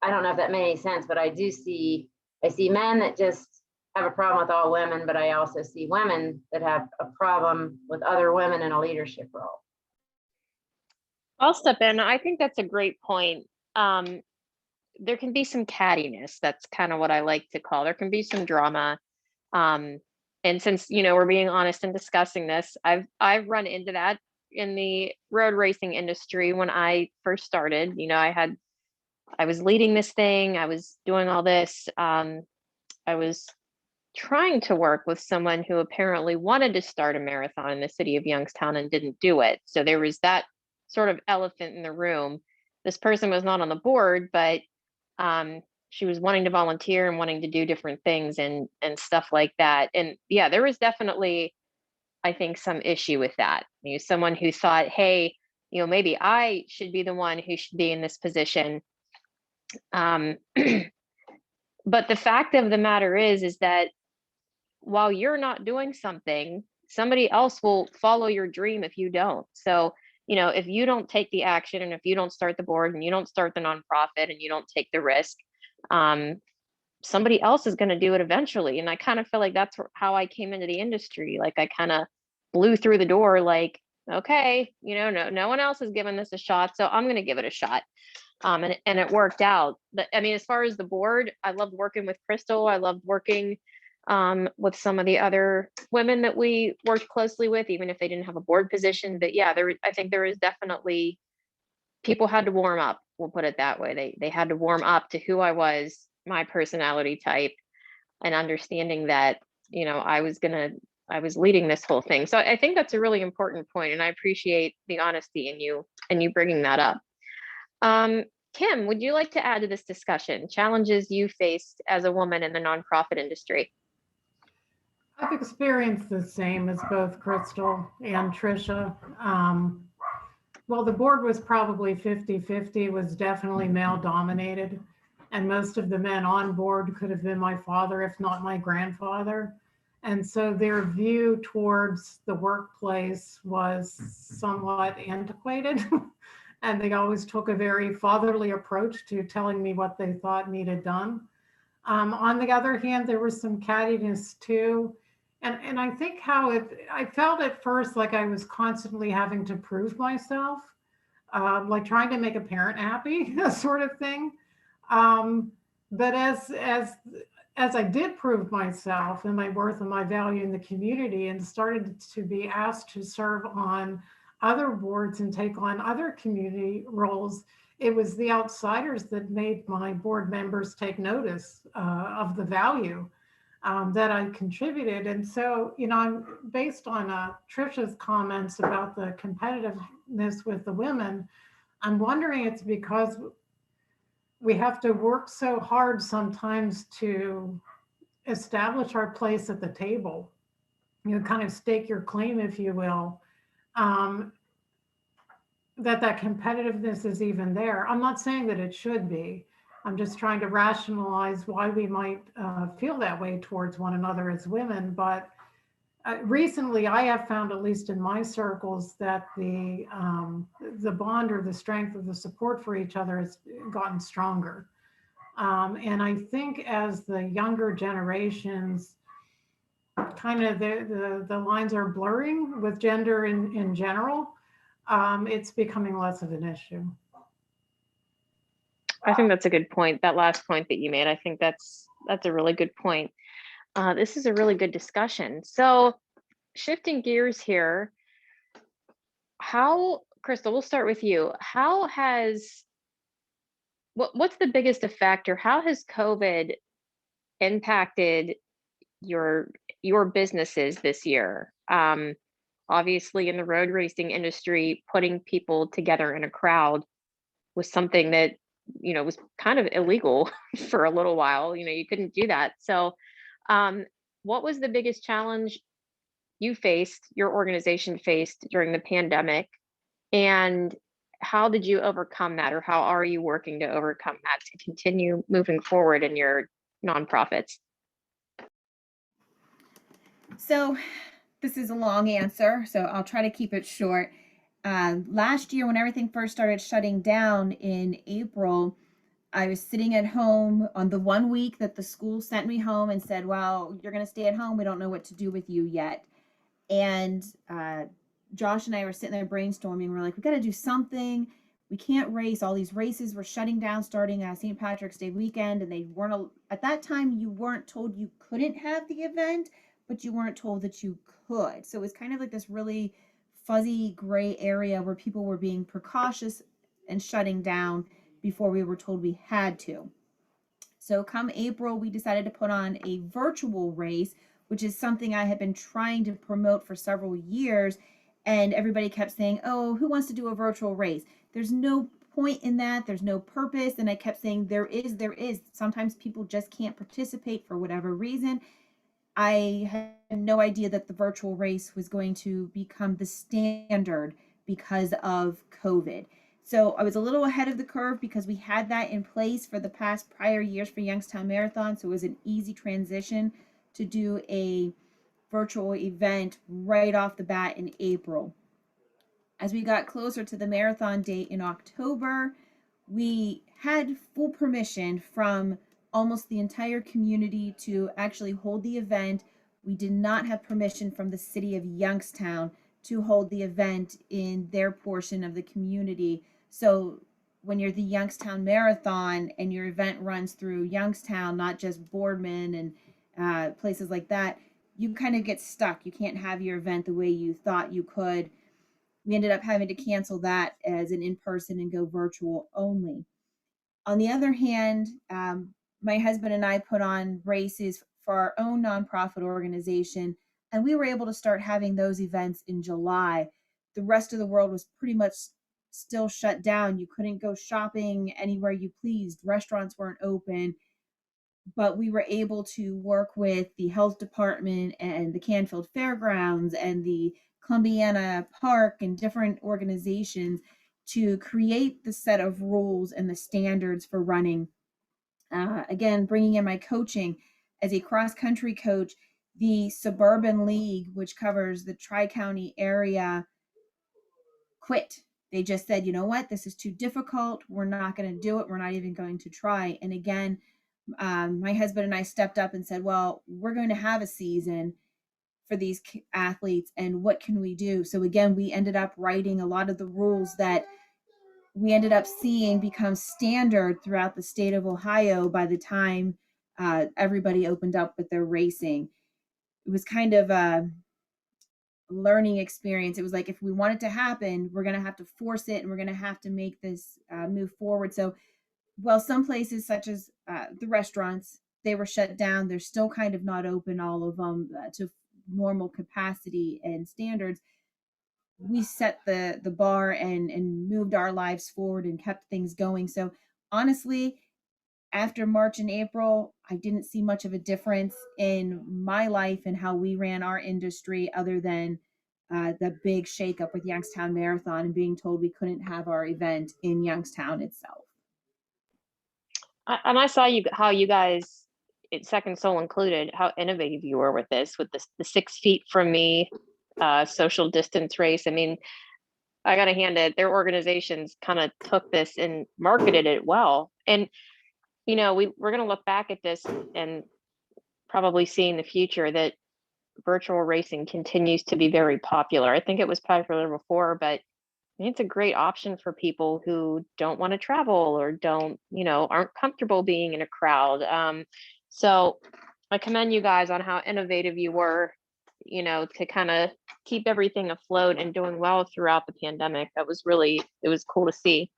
I don't know if that made any sense, but I see men that just have a problem with all women, but I also see women that have a problem with other women in a leadership role. I'll step in. I think that's a great point. There can be some cattiness. That's kind of what I like to call. There can be some drama. And since, we're being honest and discussing this, I've run into that in the road racing industry when I first started. I was leading this thing. I was doing all this. I was trying to work with someone who apparently wanted to start a marathon in the city of Youngstown and didn't do it. So there was that sort of elephant in the room. This person was not on the board, but she was wanting to volunteer and wanting to do different things and stuff like that. And yeah, there was definitely, I think, some issue with that. Someone who thought, hey, maybe I should be the one who should be in this position. But the fact of the matter is that while you're not doing something, somebody else will follow your dream if you don't. So, if you don't take the action, and if you don't start the board, and you don't start the nonprofit, and you don't take the risk, somebody else is going to do it eventually. And I kind of feel like that's how I came into the industry. Like, I kind of blew through the door, like, okay, no one else has given this a shot, so I'm going to give it a shot. And it worked out. But I mean, as far as the board, I loved working with Crystal. I loved working with some of the other women that we worked closely with, even if they didn't have a board position. But yeah, I think there is definitely, people had to warm up. We'll put it that way. They had to warm up to who I was, my personality type, and understanding that, I was leading this whole thing. So I think that's a really important point, and I appreciate the honesty in you bringing that up. Kim, would you like to add to this discussion, challenges you faced as a woman in the nonprofit industry? I've experienced the same as both Crystal and Tricia. Well, the board was probably 50-50, was definitely male dominated. And most of the men on board could have been my father, if not my grandfather. And so their view towards the workplace was somewhat antiquated. And they always took a very fatherly approach to telling me what they thought needed done. On the other hand, there was some cattiness too. And I think I felt at first like I was constantly having to prove myself, like trying to make a parent happy, sort of thing. But as I did prove myself and my worth and my value in the community, and started to be asked to serve on other boards and take on other community roles, it was the outsiders that made my board members take notice of the value that I contributed. And so, I'm based on Tricia's comments about the competitiveness with the women. I'm wondering it's because we have to work so hard sometimes to establish our place at the table, kind of stake your claim, if you will. That competitiveness is even there. I'm not saying that it should be. I'm just trying to rationalize why we might feel that way towards one another as women. But recently, I have found, at least in my circles, that the bond or the strength of the support for each other has gotten stronger. And I think as the younger generations, kind of the lines are blurring with gender in general, it's becoming less of an issue. I think that's a good point. That last point that you made, I think that's a really good point. This is a really good discussion. So shifting gears here, Crystal, we'll start with you. What's the biggest effect, or how has COVID impacted your businesses this year? Obviously, in the road racing industry, putting people together in a crowd was something that was kind of illegal for a little while. You couldn't do that. So what was the biggest challenge your organization faced during the pandemic, and how did you overcome that, or how are you working to overcome that to continue moving forward in your nonprofits? So this is a long answer, so I'll try to keep it short. Last year, when everything first started shutting down in April, I was sitting at home on the 1 week that the school sent me home and said, well, you're going to stay at home. We don't know what to do with you yet. And Josh and I were sitting there brainstorming. We're like, we got to do something. We can't race. All these races were shutting down starting St. Patrick's Day weekend. And they weren't, at that time, you weren't told you couldn't have the event, but you weren't told that you could. So it was kind of like this really fuzzy gray area where people were being precautious and shutting down before we were told we had to. So come April, we decided to put on a virtual race, which is something I had been trying to promote for several years. And everybody kept saying, oh, who wants to do a virtual race? There's no point in that. There's no purpose. And I kept saying, there is. Sometimes people just can't participate for whatever reason. I had no idea that the virtual race was going to become the standard because of COVID. So I was a little ahead of the curve because we had that in place for the past prior years for Youngstown Marathon. So it was an easy transition to do a virtual event right off the bat in April. As we got closer to the marathon date in October, we had full permission from almost the entire community to actually hold the event. We did not have permission from the city of Youngstown to hold the event in their portion of the community. So when you're the Youngstown Marathon and your event runs through Youngstown, not just Boardman and places like that, you kind of get stuck. You can't have your event the way you thought you could. We ended up having to cancel that as an in-person and go virtual only. On the other hand, my husband and I put on races for our own nonprofit organization, and we were able to start having those events in July. The rest of the world was pretty much still shut down. You couldn't go shopping anywhere you pleased. Restaurants weren't open, but we were able to work with the health department and the Canfield Fairgrounds and the Columbiana Park and different organizations to create the set of rules and the standards for running. Again, bringing in my coaching as a cross-country coach, the Suburban League, which covers the Tri-County area, quit. They just said, you know what, this is too difficult. We're not going to do it. We're not even going to try. And again, my husband and I stepped up and said, well, we're going to have a season for these athletes, and what can we do? So again, we ended up writing a lot of the rules that we ended up seeing become standard throughout the state of Ohio by the time everybody opened up with their racing. It was kind of a learning experience. It was like, if we want it to happen, we're going to have to force it, and we're going to have to make this move forward. So, well, some places such as the restaurants, they were shut down. They're still kind of not open, all of them, to normal capacity and standards. We set the bar and moved our lives forward and kept things going. So honestly, after March and April, I didn't see much of a difference in my life and how we ran our industry, other than the big shakeup with Youngstown Marathon and being told we couldn't have our event in Youngstown itself. And I saw how you guys, Second Soul included, how innovative you were with this, with the 6 feet from me social distance race. I mean, I got to hand it, their organizations kind of took this and marketed it well. And, you know, we're going to look back at this and probably see in the future that virtual racing continues to be very popular. I think it was popular before, but it's a great option for people who don't want to travel or aren't comfortable being in a crowd. So I commend you guys on how innovative you were, to kind of keep everything afloat and doing well throughout the pandemic. It was cool to see.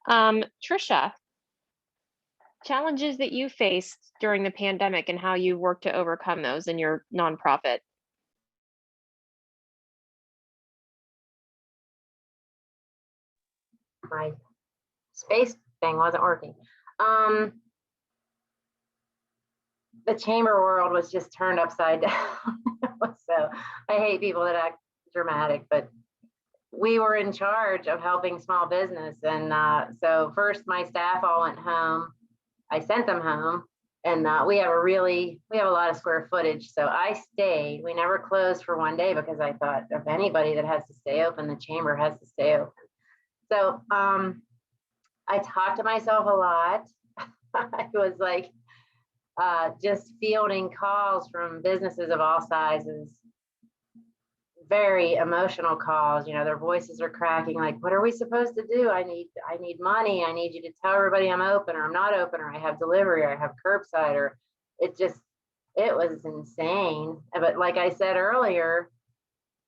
Tricia, challenges that you faced during the pandemic and how you worked to overcome those in your nonprofit. My space thing wasn't working. The chamber world was just turned upside down. So I hate people that act dramatic, but we were in charge of helping small business. And so first my staff all went home. I sent them home, and we have a lot of square footage. So I stayed. We never closed for one day because I thought, if anybody that has to stay open, the chamber has to stay open. So I talked to myself a lot. I was like just fielding calls from businesses of all sizes, very emotional calls. Their voices are cracking, like, what are we supposed to do? I need money. I need you to tell everybody I'm open, or I'm not open, or I have delivery, or I have curbside, or it was insane. But like I said earlier,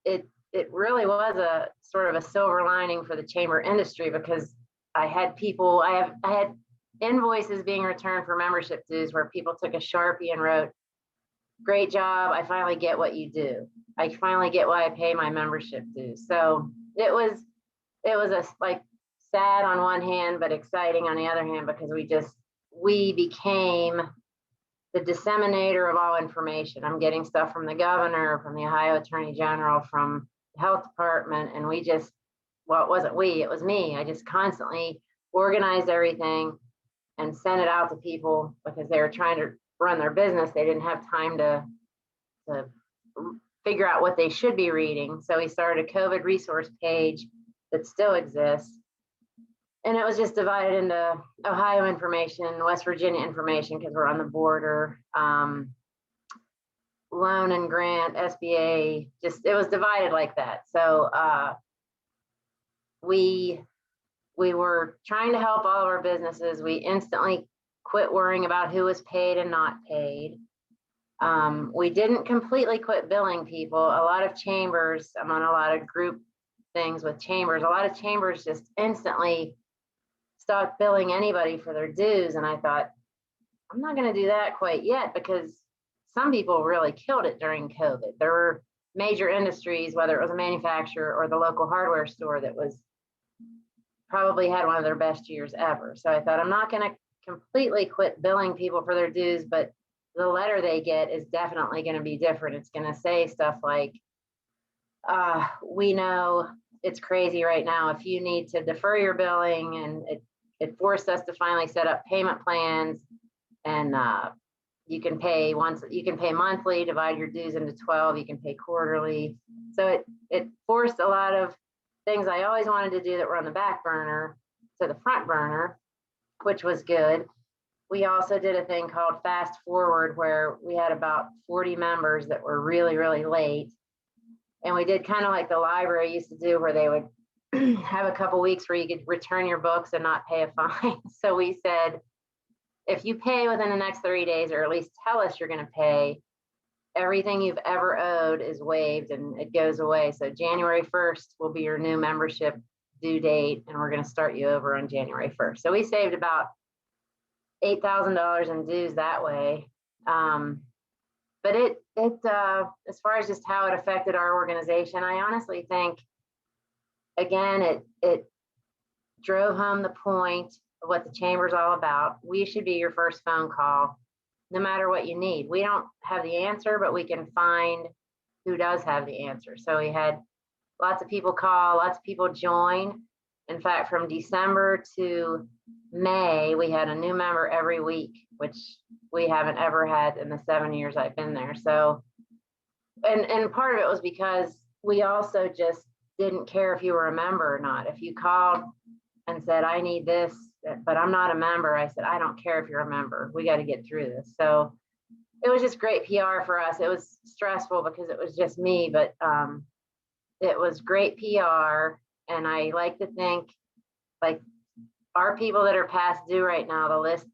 it really was a sort of a silver lining for the chamber industry, because I had invoices being returned for membership dues where people took a Sharpie and wrote, "Great job. I finally get what you do. I finally get why I pay my membership dues." So it was like sad on one hand, but exciting on the other hand, because we became the disseminator of all information. I'm getting stuff from the governor, from the Ohio Attorney General, from the health department, and we just well, it wasn't we, it was me. I just constantly organized everything and sent it out to people because they were trying to run their business. They didn't have time to figure out what they should be reading. So we started a COVID resource page that still exists. And it was just divided into Ohio information, West Virginia information, because we're on the border, loan and grant, SBA, just, it was divided like that. So we were trying to help all of our businesses. We instantly quit worrying about who was paid and not paid. We didn't completely quit billing people. A lot of chambers, I'm on a lot of group things with chambers. A lot of chambers just instantly stopped billing anybody for their dues. And I thought, I'm not going to do that quite yet, because some people really killed it during COVID. There were major industries, whether it was a manufacturer or the local hardware store, that was probably had one of their best years ever. So I thought, I'm not going to completely quit billing people for their dues, but the letter they get is definitely going to be different. It's going to say stuff like, we know it's crazy right now. If you need to defer your billing, and it forced us to finally set up payment plans, and you can pay monthly, divide your dues into 12, you can pay quarterly. So it forced a lot of things I always wanted to do that were on the back burner to the front burner, which was good. We also did a thing called Fast Forward, where we had about 40 members that were really, really late. And we did kind of like the library used to do, where they would have a couple weeks where you could return your books and not pay a fine. So we said, if you pay within the next 30 days, or at least tell us you're going to pay, everything you've ever owed is waived and it goes away. So January 1st will be your new membership due date, and we're going to start you over on January 1st. So we saved about $8,000 in dues that way. But as far as just how it affected our organization, I honestly think, again, it drove home the point of what the chamber's all about. We should be your first phone call, no matter what you need. We don't have the answer, but we can find who does have the answer. So we had lots of people call, lots of people join. In fact, from December to May, we had a new member every week, which we haven't ever had in the 7 years I've been there. So, and part of it was because we also just didn't care if you were a member or not. If you called and said, I need this, but I'm not a member, I said, I don't care if you're a member. We got to get through this. So it was just great PR for us. It was stressful because it was just me, but it was great PR. And I like to think, like, our people that are past due right now, the list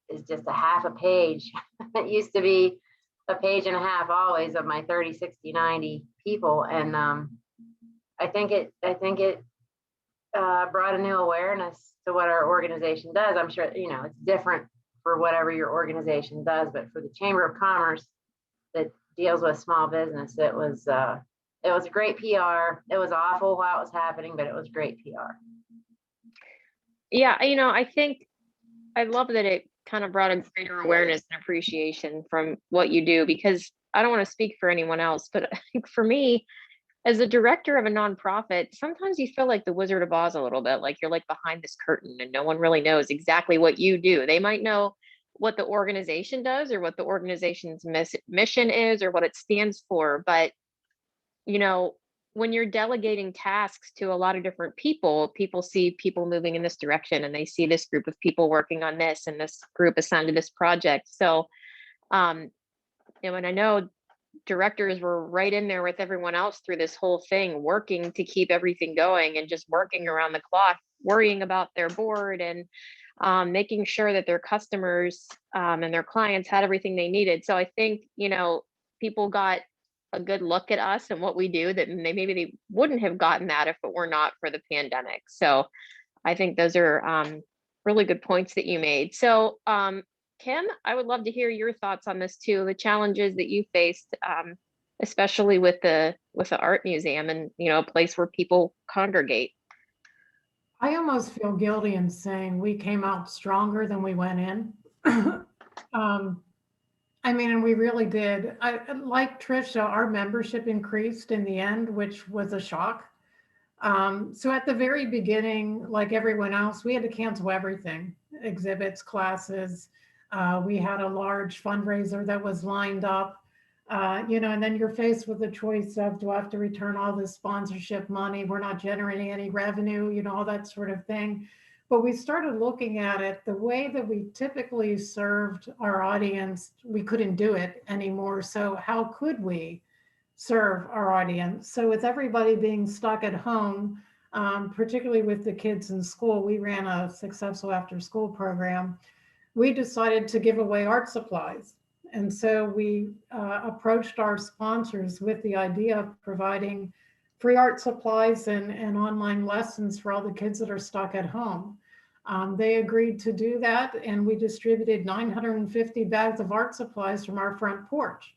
is just a half a page. It used to be a page and a half always of my 30, 60, 90 people. And I think it brought a new awareness to what our organization does. I'm sure, it's different for whatever your organization does, but for the Chamber of Commerce that deals with small business, it was great PR. It was awful while it was happening, but it was great PR. Yeah, I think I love that it kind of brought a greater awareness and appreciation from what you do, because I don't want to speak for anyone else, but I think for me, as a director of a nonprofit, sometimes you feel like the Wizard of Oz a little bit, like you're like behind this curtain and no one really knows exactly what you do. They might know what the organization does or what the organization's mission is or what it stands for, but when you're delegating tasks to a lot of different people see people moving in this direction, and they see this group of people working on this and this group assigned to this project. So, and I know directors were right in there with everyone else through this whole thing, working to keep everything going and just working around the clock, worrying about their board and making sure that their customers and their clients had everything they needed. So I think, people got a good look at us and what we do that maybe they wouldn't have gotten that if it were not for the pandemic. So I think those are really good points that you made. So Kim, I would love to hear your thoughts on this too, the challenges that you faced, especially with the art museum and a place where people congregate. I almost feel guilty in saying we came out stronger than we went in. And we really did. Like Tricia, our membership increased in the end, which was a shock. So at the very beginning, like everyone else, we had to cancel everything, exhibits, classes. We had a large fundraiser that was lined up, and then you're faced with the choice of, do I have to return all this sponsorship money? We're not generating any revenue, all that sort of thing. But we started looking at it the way that we typically served our audience. We couldn't do it anymore. So how could we serve our audience? So with everybody being stuck at home, particularly with the kids in school, we ran a successful after school program. We decided to give away art supplies. And so we approached our sponsors with the idea of providing free art supplies and online lessons for all the kids that are stuck at home. They agreed to do that, and we distributed 950 bags of art supplies from our front porch.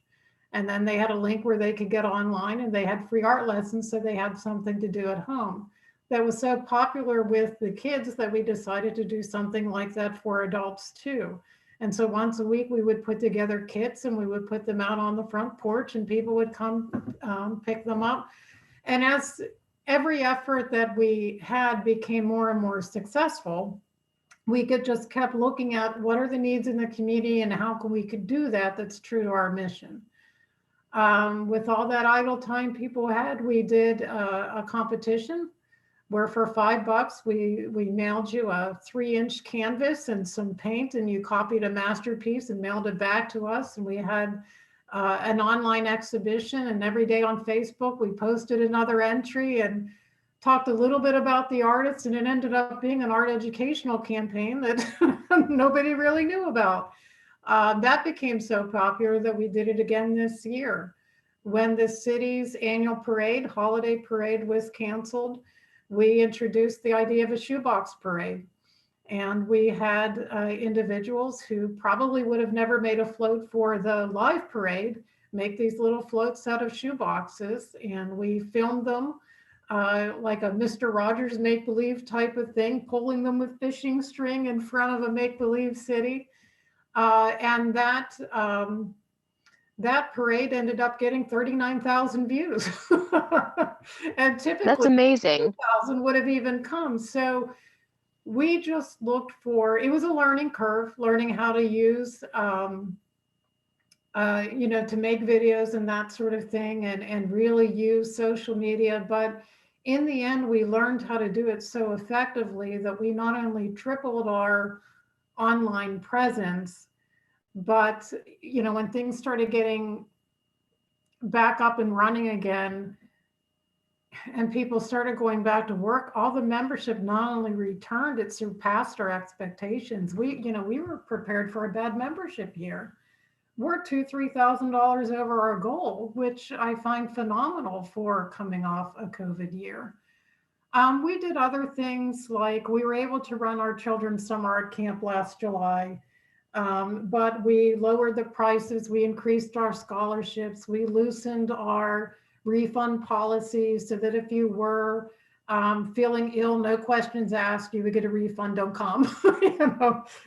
And then they had a link where they could get online, and they had free art lessons, so they had something to do at home. That was so popular with the kids that we decided to do something like that for adults too. And so once a week we would put together kits and we would put them out on the front porch, and people would come pick them up. And as every effort that we had became more and more successful, we just kept looking at what are the needs in the community and how can we could do that that's true to our mission. With all that idle time people had, we did a competition where for $5 we mailed you a 3-inch canvas and some paint, and you copied a masterpiece and mailed it back to us. And we had an online exhibition, and every day on Facebook we posted another entry and talked a little bit about the artists, and it ended up being an art educational campaign that nobody really knew about. That became so popular that we did it again this year. When the city's annual parade, holiday parade, was canceled, we introduced the idea of a shoebox parade. And we had individuals who probably would have never made a float for the live parade make these little floats out of shoeboxes. And we filmed them like a Mr. Rogers make-believe type of thing, pulling them with fishing string in front of a make-believe city. And that parade ended up getting 39,000 views. And typically That's amazing. 2,000 would have even come. So we just looked for, it was a learning curve, learning how to use, to make videos and that sort of thing, and really use social media. But in the end, we learned how to do it so effectively that we not only tripled our online presence, but, when things started getting back up and running again and people started going back to work, all the membership not only returned, it surpassed our expectations. We were prepared for a bad membership year. We're $2,000-$3,000 over our goal, which I find phenomenal for coming off a COVID year. We did other things, like we were able to run our children's summer art camp last July. But we lowered the prices, we increased our scholarships, we loosened our refund policies so that if you were feeling ill, no questions asked, you would get a refund, don't come,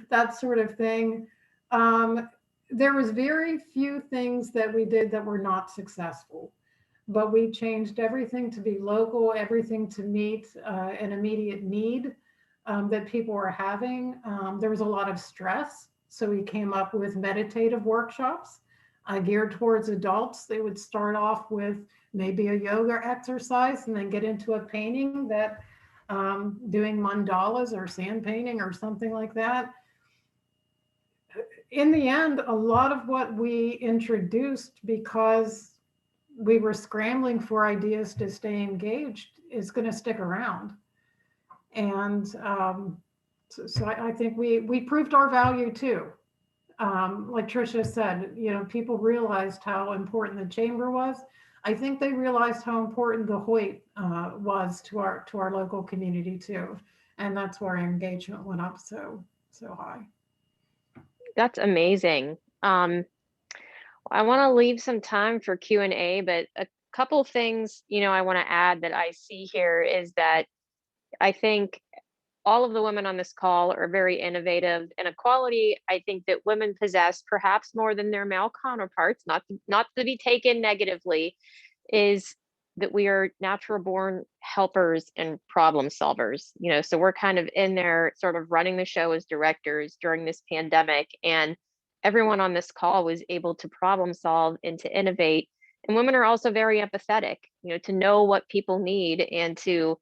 that sort of thing. There was very few things that we did that were not successful, but we changed everything to be local, everything to meet an immediate need that people were having. There was a lot of stress. So we came up with meditative workshops geared towards adults. They would start off with maybe a yoga exercise and then get into a painting that doing mandalas or sand painting or something like that. In the end, a lot of what we introduced, because we were scrambling for ideas to stay engaged, is going to stick around. And so I think we proved our value too. Like Tricia said, people realized how important the chamber was. I think they realized how important the Hoyt was to our local community too, and that's where our engagement went up so high. That's amazing. I want to leave some time for Q&A, but a couple things, I want to add that I see here is that I think all of the women on this call are very innovative, and a quality I think that women possess, perhaps more than their male counterparts, not to be taken negatively, is that we are natural born helpers and problem solvers. So we're kind of in there sort of running the show as directors during this pandemic, and everyone on this call was able to problem solve and to innovate. And women are also very empathetic, to know what people need and to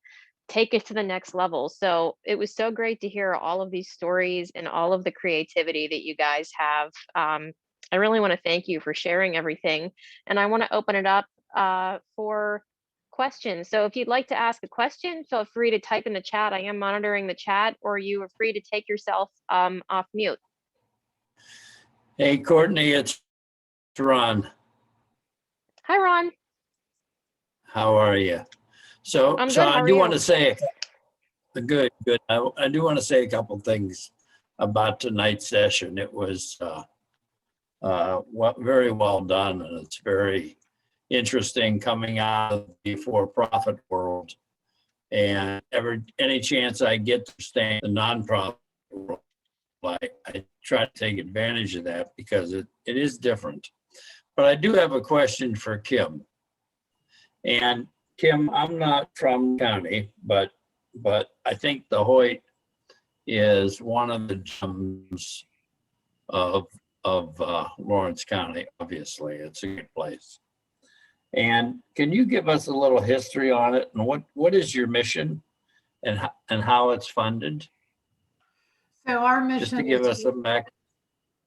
take it to the next level. So it was so great to hear all of these stories and all of the creativity that you guys have. I really want to thank you for sharing everything. And I want to open it up for questions. So if you'd like to ask a question, feel free to type in the chat. I am monitoring the chat, or you are free to take yourself off mute. Hey, Courtney, it's Ron. Hi, Ron. How are you? So, I'm so good. How I are do you? want to say, good. I do want to say a couple things about tonight's session. It was very well done, and it's very interesting coming out of the for-profit world. And any chance I get to stay in the nonprofit world, I try to take advantage of that because it is different. But I do have a question for Kim. And Kim, I'm not from the county, but I think the Hoyt is one of the gems of Lawrence County. Obviously, it's a good place. And can you give us a little history on it, and what is your mission and how it's funded? So our mission Just to give us some back.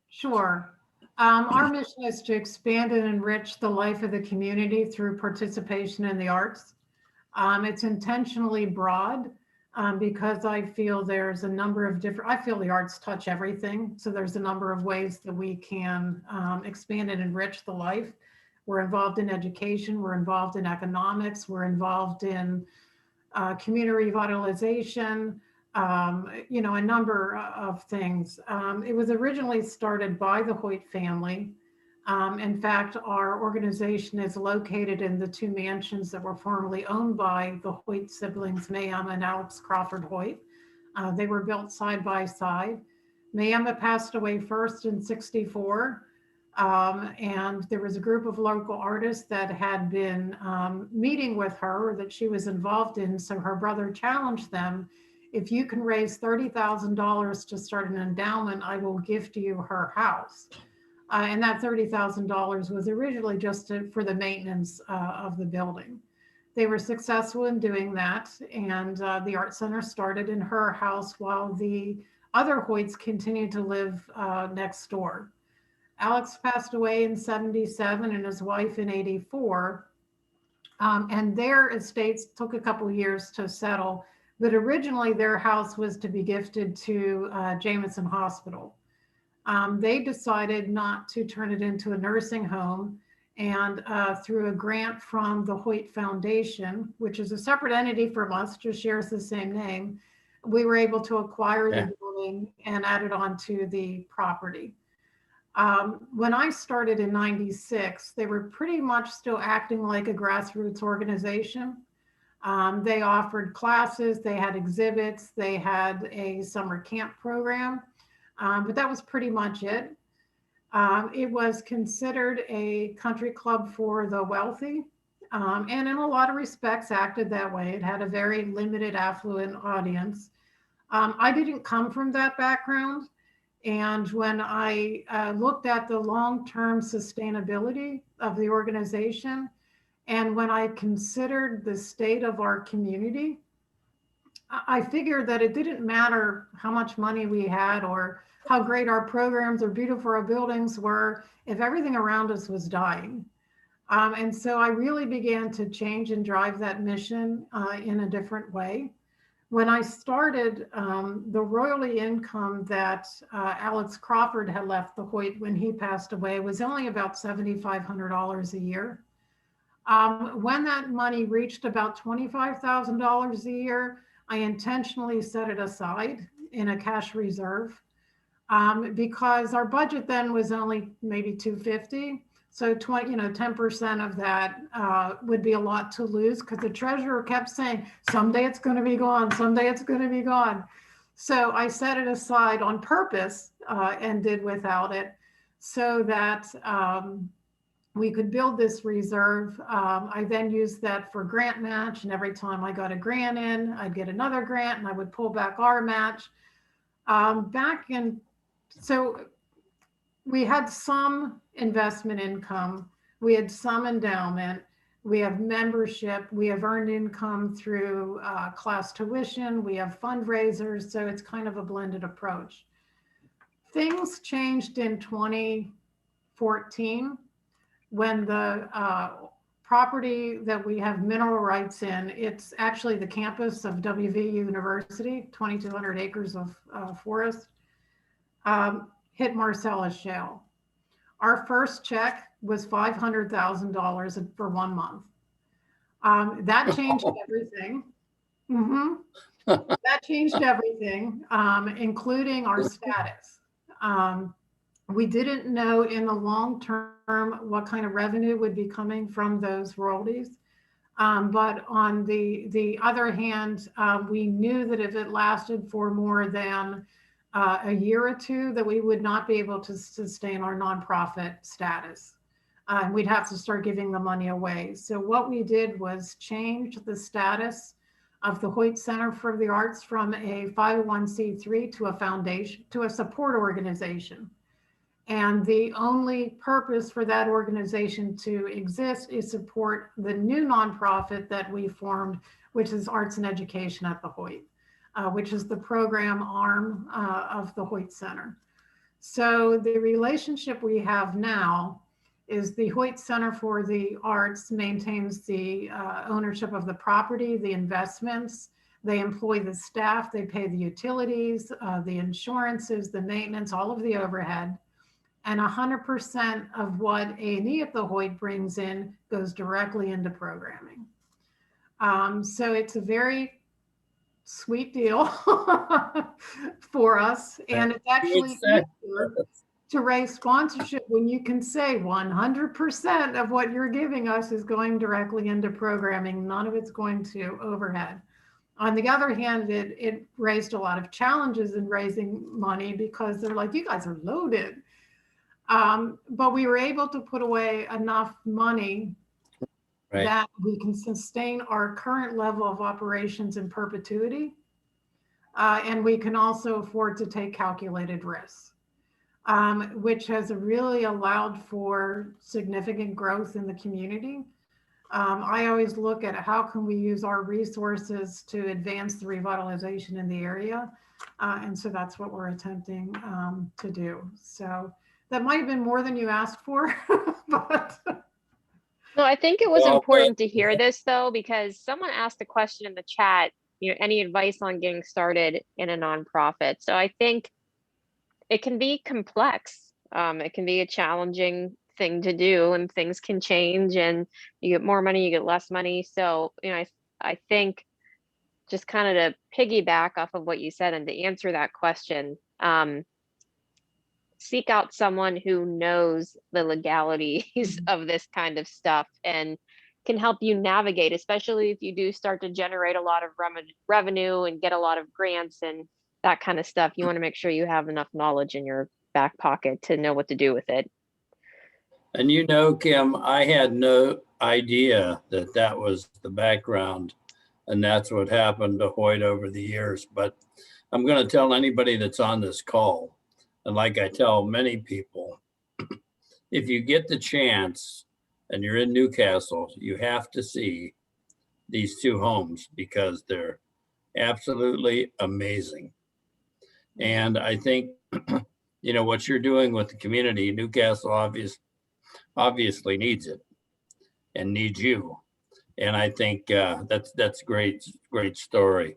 Sure. Our mission is to expand and enrich the life of the community through participation in the arts. It's intentionally broad because I feel there's a number of I feel the arts touch everything. So there's a number of ways that we can expand and enrich the life. We're involved in education, we're involved in economics, we're involved in community revitalization, a number of things. It was originally started by the Hoyt family. In fact, our organization is located in the two mansions that were formerly owned by the Hoyt siblings, Mayama and Alex Crawford Hoyt. They were built side by side. Mayama passed away first in '64. And there was a group of local artists that had been meeting with her that she was involved in. So her brother challenged them, if you can raise $30,000 to start an endowment, I will gift you her house. And that $30,000 was originally just for the maintenance of the building. They were successful in doing that. And the Art Center started in her house while the other Hoyts continued to live next door. Alex passed away in '77 and his wife in '84. And their estates took a couple years to settle, but originally their house was to be gifted to Jameson Hospital. They decided not to turn it into a nursing home, and through a grant from the Hoyt Foundation, which is a separate entity from us, just shares the same name, we were able to acquire the building and add it onto the property. When I started in '96, they were pretty much still acting like a grassroots organization. They offered classes, they had exhibits, they had a summer camp program, but that was pretty much it. It was considered a country club for the wealthy, and in a lot of respects acted that way. It had a very limited affluent audience. I didn't come from that background. And when I looked at the long-term sustainability of the organization, and when I considered the state of our community, I figured that it didn't matter how much money we had or how great our programs or beautiful our buildings were if everything around us was dying. And so I really began to change and drive that mission in a different way. When I started, the royalty income that Alex Crawford had left the Hoyt when he passed away was only about $7,500 a year. When that money reached about $25,000 a year, I intentionally set it aside in a cash reserve because our budget then was only maybe $250,000. So 10% of that would be a lot to lose because the treasurer kept saying, someday it's going to be gone, someday it's going to be gone. So I set it aside on purpose and did without it so that we could build this reserve. I then used that for grant match, and every time I got a grant in, I'd get another grant and I would pull back our match. So we had some investment income, we had some endowment, we have membership, we have earned income through class tuition, we have fundraisers, so it's kind of a blended approach. Things changed in 2014 when the property that we have mineral rights in, it's actually the campus of WVU University, 2,200 acres of forest, hit Marcellus Shale. Our first check was $500,000 for 1 month. That changed everything. That changed everything, including our status. We didn't know in the long term what kind of revenue would be coming from those royalties. But on the other hand, we knew that if it lasted for more than a year or two, that we would not be able to sustain our nonprofit status. We'd have to start giving the money away. So what we did was change the status of the Hoyt Center for the Arts from a 501c3 to a foundation, to a support organization. And the only purpose for that organization to exist is support the new nonprofit that we formed, which is Arts and Education at the Hoyt, which is the program arm of the Hoyt Center. So the relationship we have now is the Hoyt Center for the Arts maintains the ownership of the property, the investments, they employ the staff, they pay the utilities, the insurances, the maintenance, all of the overhead. And 100% of what A&E at the Hoyt brings in goes directly into programming. So it's a very sweet deal for us. And it's actually easier to raise sponsorship when you can say 100% of what you're giving us is going directly into programming. None of it's going to overhead. On the other hand, it raised a lot of challenges in raising money because they're like, you guys are loaded. But we were able to put away enough money that we can sustain our current level of operations in perpetuity. And we can also afford to take calculated risks, which has really allowed for significant growth in the community. I always look at how can we use our resources to advance the revitalization in the area. And so that's what we're attempting to do. So that might have been more than you asked for, but. No, I think it was important to hear this though, because someone asked a question in the chat, any advice on getting started in a nonprofit? So I think it can be complex. It can be a challenging thing to do, and things can change, and you get more money, you get less money. So, I think just kind of to piggyback off of what you said and to answer that question, seek out someone who knows the legalities of this kind of stuff and can help you navigate, especially if you do start to generate a lot of revenue and get a lot of grants and that kind of stuff. You want to make sure you have enough knowledge in your back pocket to know what to do with it. And Kim, I had no idea that that was the background, and that's what happened to Hoyt over the years. But I'm going to tell anybody that's on this call, and like I tell many people, if you get the chance and you're in Newcastle, you have to see these two homes because they're absolutely amazing. And I think, what you're doing with the community, Newcastle obviously needs it and needs you. And I think that's great story.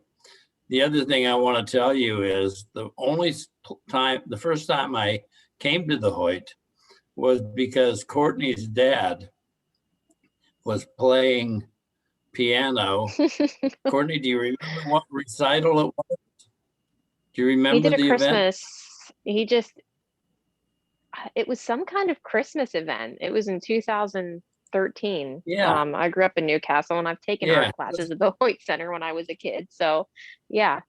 The other thing I want to tell you is the first time I came to the Hoyt was because Courtney's dad was playing piano. Courtney, do you remember what recital it was? Do you remember the event? It was some kind of Christmas event. It was in 2013. Yeah. I grew up in Newcastle, and I've taken art classes at the Hoyt Center when I was a kid. So yeah.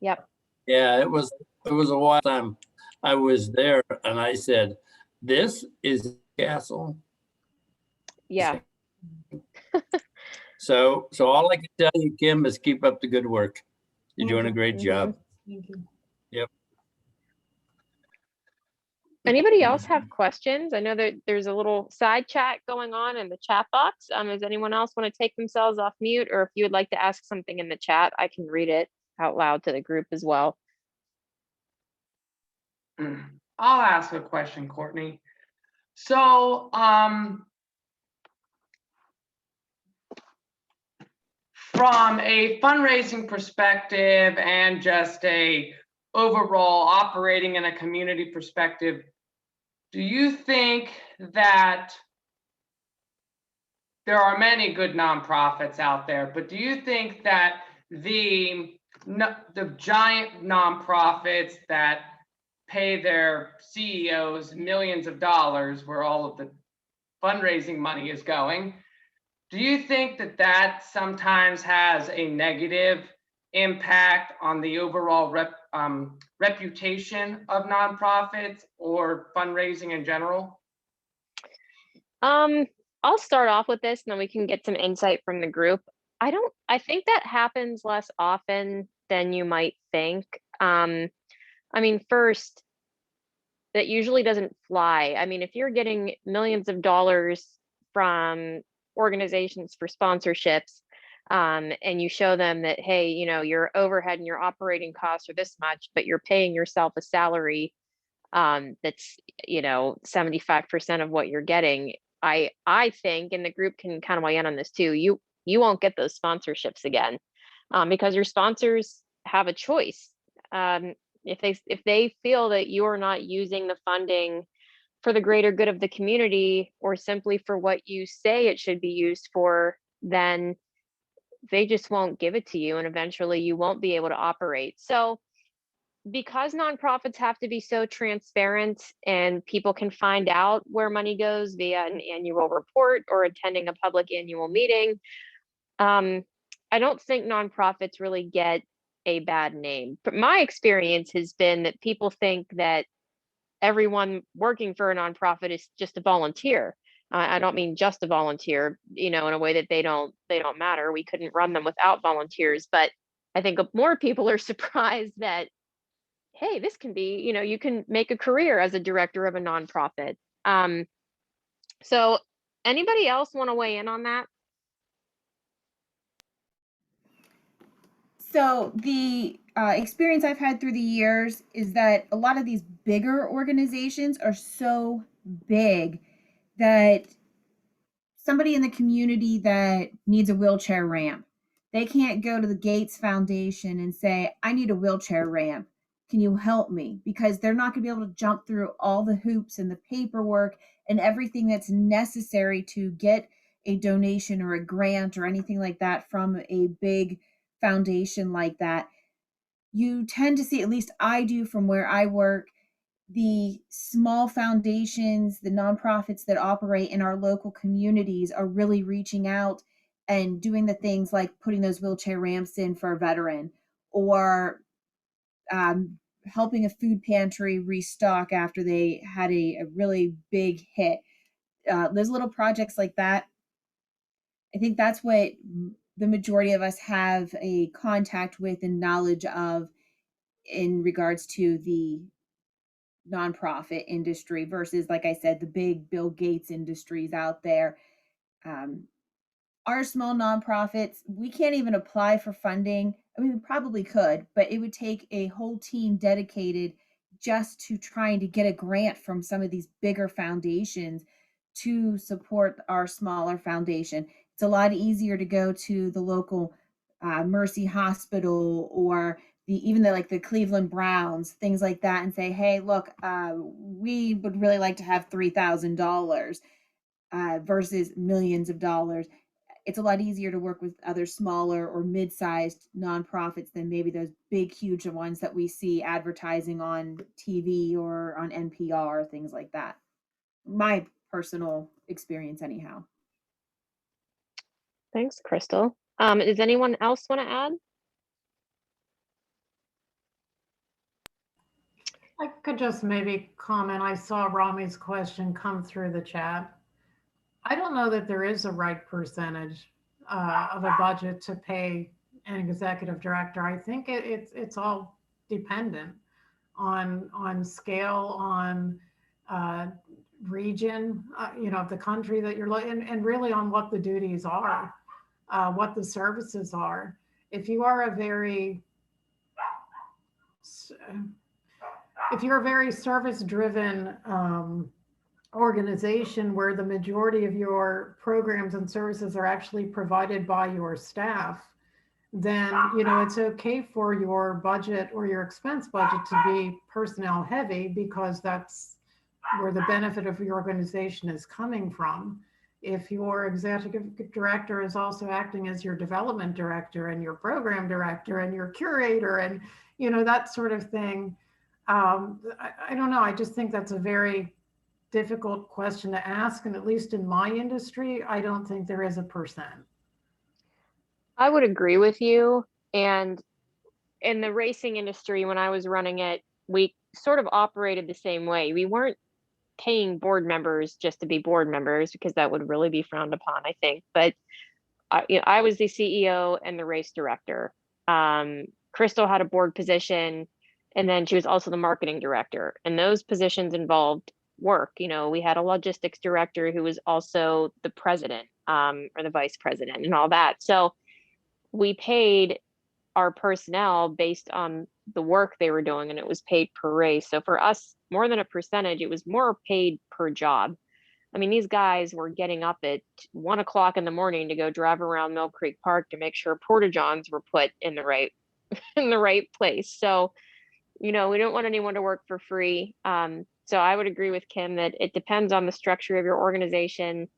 Yep. Yeah, it was a while time I was there, and I said, this is Newcastle. Yeah. So all I can tell you, Kim, is keep up the good work. You're doing a great job. Thank you. Anybody else have questions? I know that there's a little side chat going on in the chat box. Does anyone else want to take themselves off mute, or if you would like to ask something in the chat, I can read it out loud to the group as well. I'll ask a question, Courtney. So, from a fundraising perspective and just a overall operating in a community perspective, do you think that there are many good nonprofits out there, but do you think that the giant nonprofits that pay their CEOs millions of dollars, where all of the fundraising money is going, do you think that that sometimes has a negative impact on the overall reputation of nonprofits or fundraising in general? I'll start off with this and then we can get some insight from the group. I think that happens less often than you might think. I mean, first, that usually doesn't fly. I mean, if you're getting millions of dollars from organizations for sponsorships, and you show them that, hey, you know, your overhead and your operating costs are this much, but you're paying yourself a salary that's, you know, 75% of what you're getting. I think, and the group can kind of weigh in on this too, you won't get those sponsorships again, because your sponsors have a choice. If they feel that you are not using the funding for the greater good of the community or simply for what you say it should be used for, then they just won't give it to you, and eventually you won't be able to operate. So because nonprofits have to be so transparent and people can find out where money goes via an annual report or attending a public annual meeting, I don't think nonprofits really get a bad name. But my experience has been that people think that everyone working for a nonprofit is just a volunteer. I don't mean just a volunteer, you know, in a way that they don't matter. We couldn't run them without volunteers. But I think more people are surprised that, hey, this can be, you know, you can make a career as a director of a nonprofit. So anybody else want to weigh in on that? So the experience I've had through the years is that a lot of these bigger organizations are so big that somebody in the community that needs a wheelchair ramp, they can't go to the Gates Foundation and say, I need a wheelchair ramp. Can you help me? Because they're not going to be able to jump through all the hoops and the paperwork and everything that's necessary to get a donation or a grant or anything like that from a big foundation like that. You tend to see, at least I do from where I work, the small foundations, the nonprofits that operate in our local communities are really reaching out and doing the things like putting those wheelchair ramps in for a veteran, or helping a food pantry restock after they had a really big hit. Those little projects like that, I think that's what the majority of us have a contact with and knowledge of in regards to the nonprofit industry versus, like I said, the big Bill Gates industries out there. Our small nonprofits, we can't even apply for funding. I mean, we probably could, but it would take a whole team dedicated just to trying to get a grant from some of these bigger foundations to support our smaller foundation. It's a lot easier to go to the local Mercy Hospital or even the Cleveland Browns, things like that, and say, hey, look, we would really like to have $3,000 versus millions of dollars. It's a lot easier to work with other smaller or mid-sized nonprofits than maybe those big, huge ones that we see advertising on TV or on NPR, things like that. My personal experience, anyhow. Thanks, Crystal. Does anyone else want to add? I could just maybe comment. I saw Rami's question come through the chat. I don't know that there is a right percentage of a budget to pay an executive director. I think it's all dependent on scale, on uh, region, of the country that you're looking, and really on what the duties are, what the services are. If you are a very if you're a very service driven organization where the majority of your programs and services are actually provided by your staff, then it's okay for your budget or your expense budget to be personnel heavy, because that's where the benefit of your organization is coming from. If your executive director is also acting as your development director and your program director and your curator and that sort of thing, I don't know. I just think that's a very difficult question to ask. And at least in my industry, I don't think there is a percent. I would agree with you. And in the racing industry, when I was running it, we sort of operated the same way. We weren't paying board members just to be board members, because that would really be frowned upon, I think. But I was the CEO and the race director. Crystal had a board position, and then she was also the marketing director. And those positions involved work. We had a logistics director who was also the president, or the vice president, and all that. So we paid our personnel based on the work they were doing, and it was paid per race. So for us, more than a percentage, it was more paid per job. I mean, these guys were getting up at 1 o'clock in the morning to go drive around Mill Creek Park to make sure porta-johns were put in the right in the right place. So, we don't want anyone to work for free. So I would agree with Kim that it depends on the structure of your organization.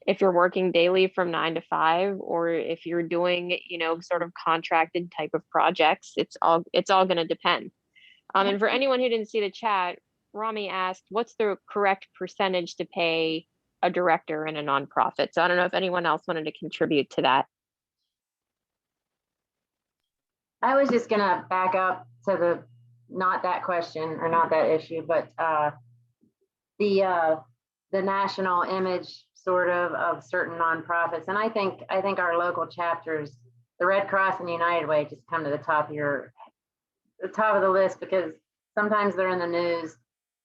If you're working daily from 9 to 5, or if you're doing, sort of contracted type of projects, it's all going to depend. And for anyone who didn't see the chat, Rami asked, what's the correct percentage to pay a director in a nonprofit? So I don't know if anyone else wanted to contribute to that. I was just gonna back up to not that question or not that issue, but the national image sort of certain nonprofits. And I think our local chapters, the Red Cross and United Way, just come to the top of the list, because sometimes they're in the news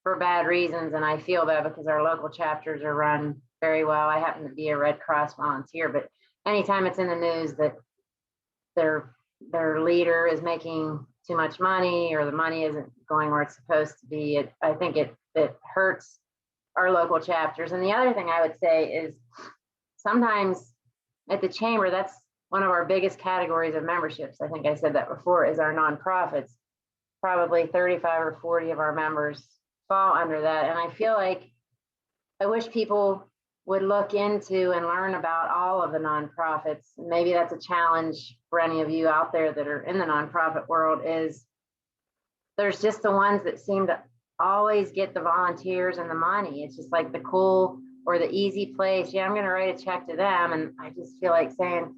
for bad reasons. And I feel that because our local chapters are run very well. I happen to be a Red Cross volunteer, but anytime it's in the news that their leader is making too much money, or the money isn't going where it's supposed to be, I think it hurts our local chapters. And the other thing I would say is, sometimes at the chamber, that's one of our biggest categories of memberships. I think I said that before, is our nonprofits. Probably 35 or 40 of our members fall under that. And I feel like I wish people would look into and learn about all of the nonprofits. Maybe that's a challenge for any of you out there that are in the nonprofit world, is there's just the ones that seem to always get the volunteers and the money. It's just like the cool or the easy place. Yeah, I'm going to write a check to them. And I just feel like saying,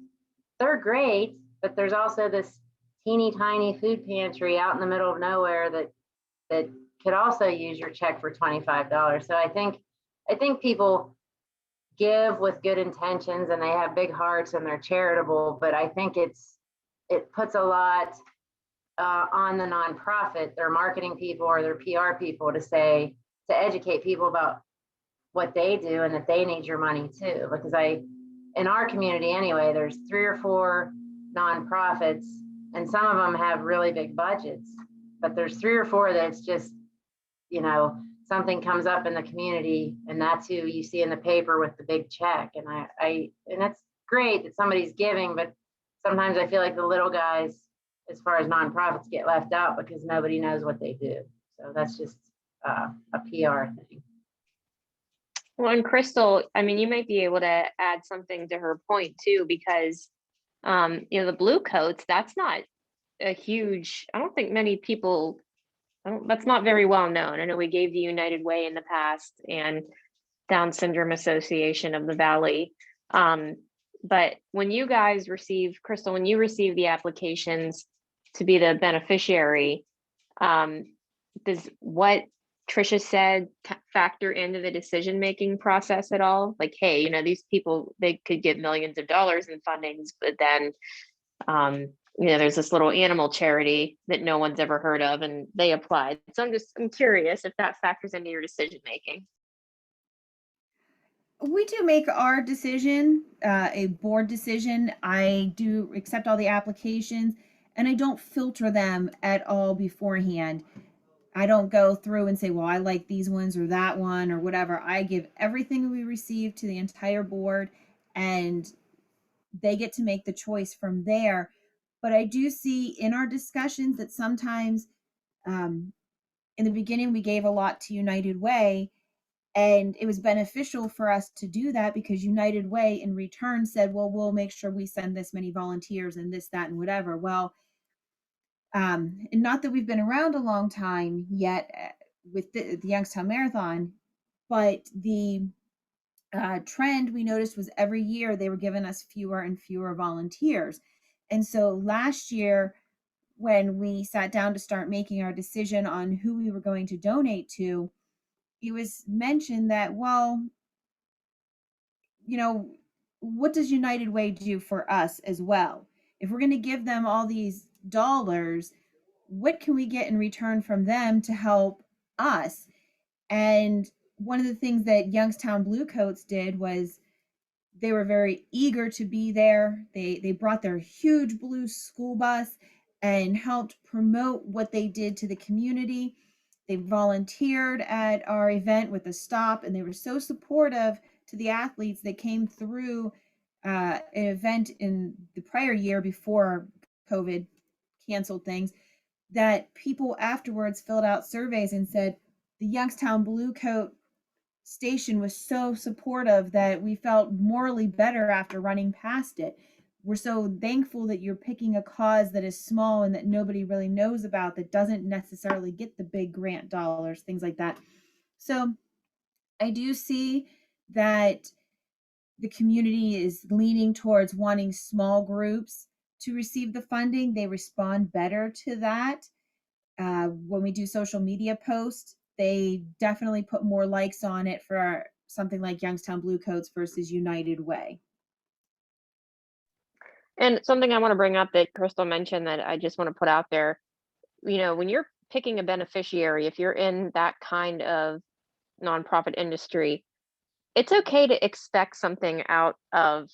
they're great, but there's also this teeny tiny food pantry out in the middle of nowhere that could also use your check for $25. So I think people give with good intentions, and they have big hearts, and they're charitable, but I think it puts a lot on the nonprofit, their marketing people or their PR people, to educate people about what they do and that they need your money too. Because in our community anyway, there's 3 or 4 nonprofits, and some of them have really big budgets, but there's 3 or 4 that it's just, something comes up in the community, and that's who you see in the paper with the big check. And and that's great that somebody's giving, but sometimes I feel like the little guys, as far as nonprofits, get left out because nobody knows what they do. So that's just a PR thing. Well, and Crystal, I mean, you might be able to add something to her point too, because the blue coats, that's not a huge, I don't think many people, that's not very well known. I know we gave the United Way in the past and Down Syndrome Association of the Valley. But when you guys receive, Crystal, when you receive the applications to be the beneficiary, what Tricia said, factor into the decision-making process at all? Like, hey, these people, they could get millions of dollars in fundings, but then, there's this little animal charity that no one's ever heard of and they applied. So I'm curious if that factors into your decision-making. We do make our decision, a board decision. I do accept all the applications and I don't filter them at all beforehand. I don't go through and say, well, I like these ones or that one or whatever. I give everything we receive to the entire board and they get to make the choice from there. But I do see in our discussions that sometimes in the beginning, we gave a lot to United Way. And it was beneficial for us to do that because United Way in return said, well, we'll make sure we send this many volunteers and this, that, and whatever. Well, and not that we've been around a long time yet with the Youngstown Marathon, but the trend we noticed was every year they were giving us fewer and fewer volunteers. And so last year, when we sat down to start making our decision on who we were going to donate to, it was mentioned that, well, what does United Way do for us as well? If we're going to give them all these dollars, what can we get in return from them to help us? And one of the things that Youngstown Bluecoats did was they were very eager to be there. They brought their huge blue school bus and helped promote what they did to the community. They volunteered at our event with a stop, and they were so supportive to the athletes that came through an event in the prior year before COVID canceled things, that people afterwards filled out surveys and said the Youngstown Bluecoat station was so supportive that we felt morally better after running past it. We're so thankful that you're picking a cause that is small and that nobody really knows about, that doesn't necessarily get the big grant dollars, things like that. So I do see that the community is leaning towards wanting small groups to receive the funding. They respond better to that. When we do social media posts, they definitely put more likes on it for something like Youngstown Bluecoats versus United Way. And something I want to bring up that Crystal mentioned that I just want to put out there, when you're picking a beneficiary, if you're in that kind of nonprofit industry, it's okay to expect something out of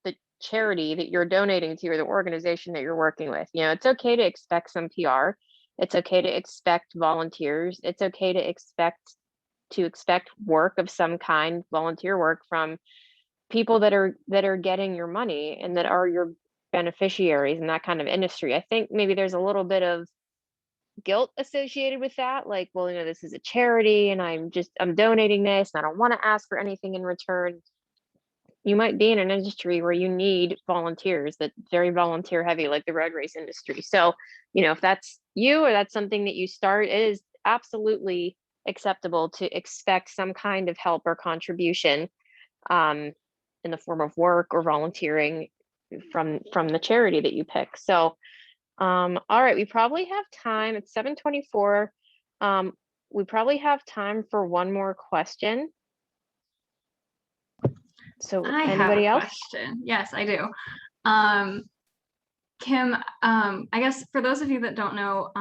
the charity that you're donating to or the organization that you're working with. It's okay to expect some PR. It's okay to expect volunteers. It's okay to expect work of some kind, volunteer work from people that are getting your money and that are your beneficiaries in that kind of industry. I think maybe there's a little bit of guilt associated with that. Like, well, this is a charity and I'm donating this and I don't want to ask for anything in return. You might be in an industry where you need volunteers, that's very volunteer heavy, like the road race industry. So, if that's you or that's something that you start, it is absolutely acceptable to expect some kind of help or contribution in the form of work or volunteering from the charity that you pick. So, all right, we probably have time. It's 7:24. We probably have time for one more question. So I anybody have a else? question. Yes, I do. Kim, I guess for those of you that don't know,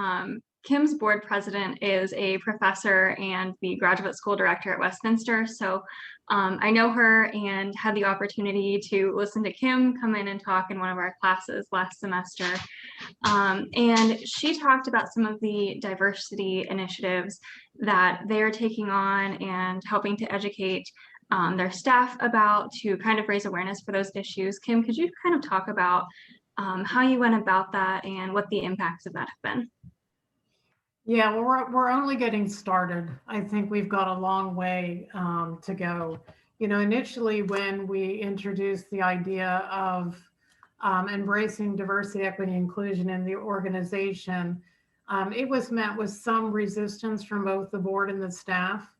Kim's board president is a professor and the graduate school director at Westminster. So I know her and had the opportunity to listen to Kim come in and talk in one of our classes last semester. And she talked about some of the diversity initiatives that they're taking on and helping to educate their staff about, to kind of raise awareness for those issues. Kim, could you kind of talk about how you went about that and what the impacts of that have been? Yeah, well, we're only getting started. I think we've got a long way to go. Initially when we introduced the idea of embracing diversity, equity, inclusion in the organization, it was met with some resistance from both the board and the staff.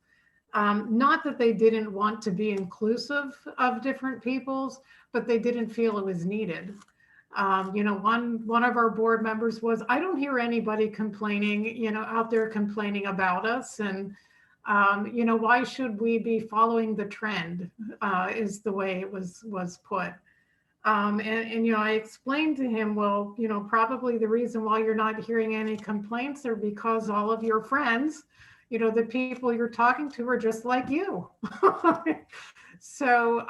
Not that they didn't want to be inclusive of different peoples, but they didn't feel it was needed. One of our board members was, I don't hear anybody complaining, out there complaining about us. And, why should we be following the trend, is the way it was put. I explained to him, well, probably the reason why you're not hearing any complaints are because all of your friends, the people you're talking to are just like you. So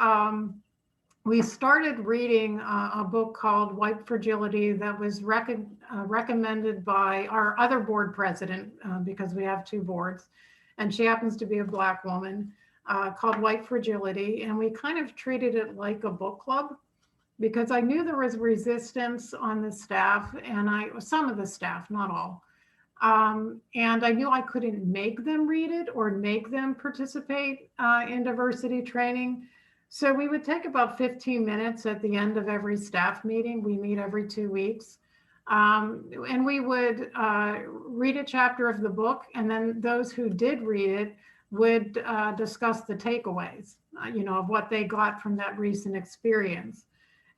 we started reading a book called White Fragility that was recommended by our other board president, because we have two boards, and she happens to be a Black woman, called White Fragility. And we kind of treated it like a book club, because I knew there was resistance on the staff, and some of the staff, not all. And I knew I couldn't make them read it or make them participate in diversity training. So we would take about 15 minutes at the end of every staff meeting. We meet every 2 weeks. And we would read a chapter of the book, and then those who did read it would discuss the takeaways, of what they got from that recent experience.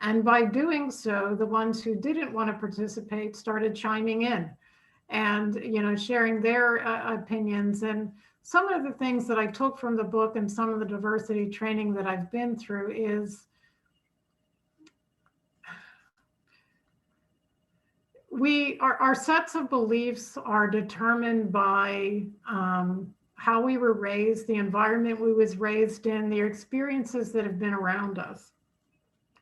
And by doing so, the ones who didn't want to participate started chiming in and, sharing their opinions. And some of the things that I took from the book and some of the diversity training that I've been through is our sets of beliefs are determined by how we were raised, the environment we was raised in, the experiences that have been around us.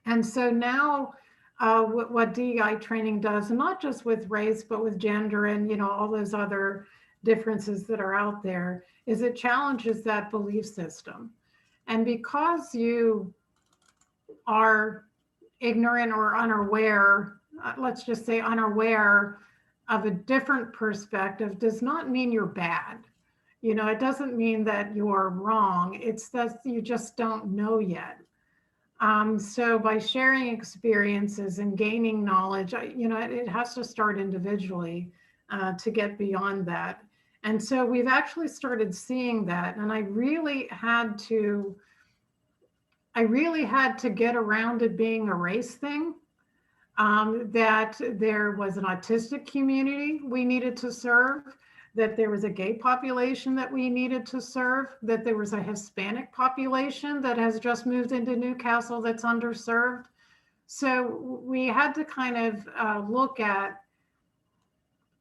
And so now what DEI training does, and not just with race, but with gender and, all those other differences that are out there, is it challenges that belief system. And because you are ignorant or unaware, let's just say unaware of a different perspective, does not mean you're bad. It doesn't mean that you're wrong. It's that you just don't know yet. So by sharing experiences and gaining knowledge, it has to start individually to get beyond that. And so we've actually started seeing that. And I really had to get around it being a race thing, that there was an autistic community we needed to serve, that there was a gay population that we needed to serve, that there was a Hispanic population that has just moved into Newcastle that's underserved. So we had to kind of look at,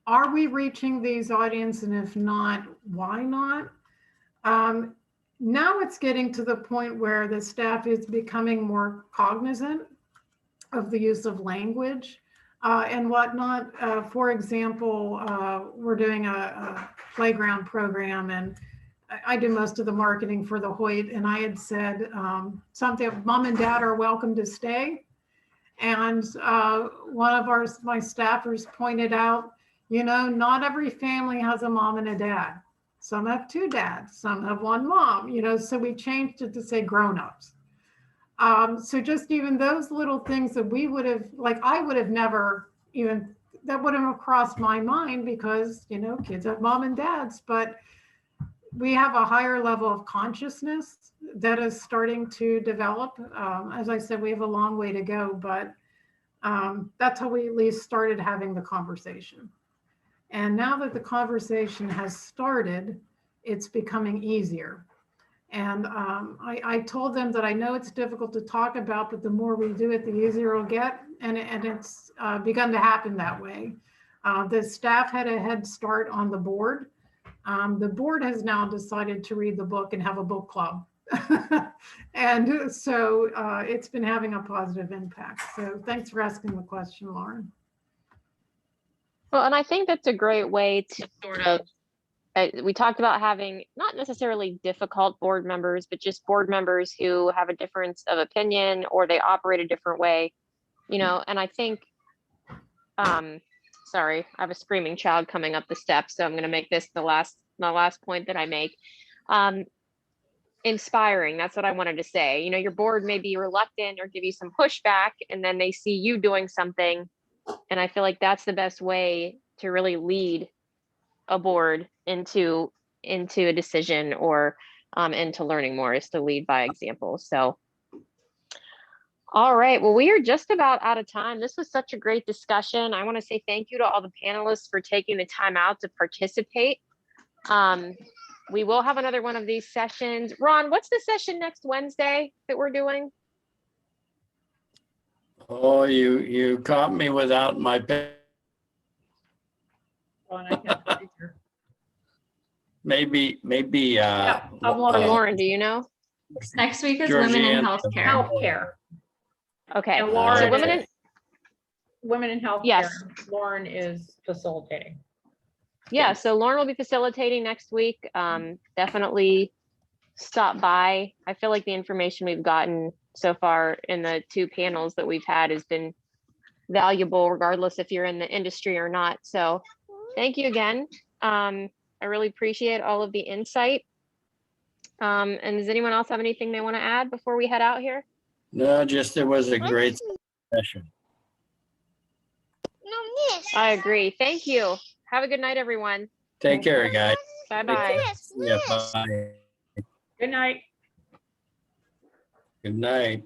are we reaching these audiences? And if not, why not? Now it's getting to the point where the staff is becoming more cognizant of the use of language and whatnot. For example, we're doing a playground program, and I do most of the marketing for the Hoyt, and I had said something, mom and dad are welcome to stay. And one of my staffers pointed out, not every family has a mom and a dad. Some have two dads, some have one mom, so we changed it to say grown-ups. So just even those little things that we would have, I would have never even, that wouldn't have crossed my mind, because, kids have mom and dads, but we have a higher level of consciousness that is starting to develop. As I said, we have a long way to go, but that's how we at least started having the conversation. And now that the conversation has started, it's becoming easier. And I told them that I know it's difficult to talk about, but the more we do it, the easier it'll get. And it's begun to happen that way. The staff had a head start on the board. The board has now decided to read the book and have a book club. And so it's been having a positive impact. So thanks for asking the question, Lauren. Well, and I think that's a great way to sort of, we talked about having not necessarily difficult board members, but just board members who have a difference of opinion or they operate a different way, and I think, sorry, I have a screaming child coming up the steps, so I'm going to make this the last point that I make. Inspiring, that's what I wanted to say. Your board may be reluctant or give you some pushback, and then they see you doing something. And I feel like that's the best way to really lead a board into a decision or into learning more, is to lead by example. So All right, well, we are just about out of time. This was such a great discussion. I want to say thank you to all the panelists for taking the time out to participate. We will have another one of these sessions. Ron, what's the session next Wednesday that we're doing? Oh, you caught me without my pen. Oh, and I can't see her. Maybe, I'm Lauren. Lauren, do you know? Next week is women in Georgianne. healthcare. Healthcare. Okay, And so Lauren women is in, women in healthcare. Yes. Lauren is facilitating. yeah, so Lauren will be facilitating next week. Definitely stop by. I feel like the information we've gotten so far in the 2 panels that we've had has been valuable, regardless if you're in the industry or not. So thank you again. I really appreciate all of the insight. And does anyone else have anything they want to add before we head out here? No, just it was a great session. I agree. Thank you. Have a good night, everyone. Take care, guys. Bye-bye. Yeah, bye. Good night. Good night.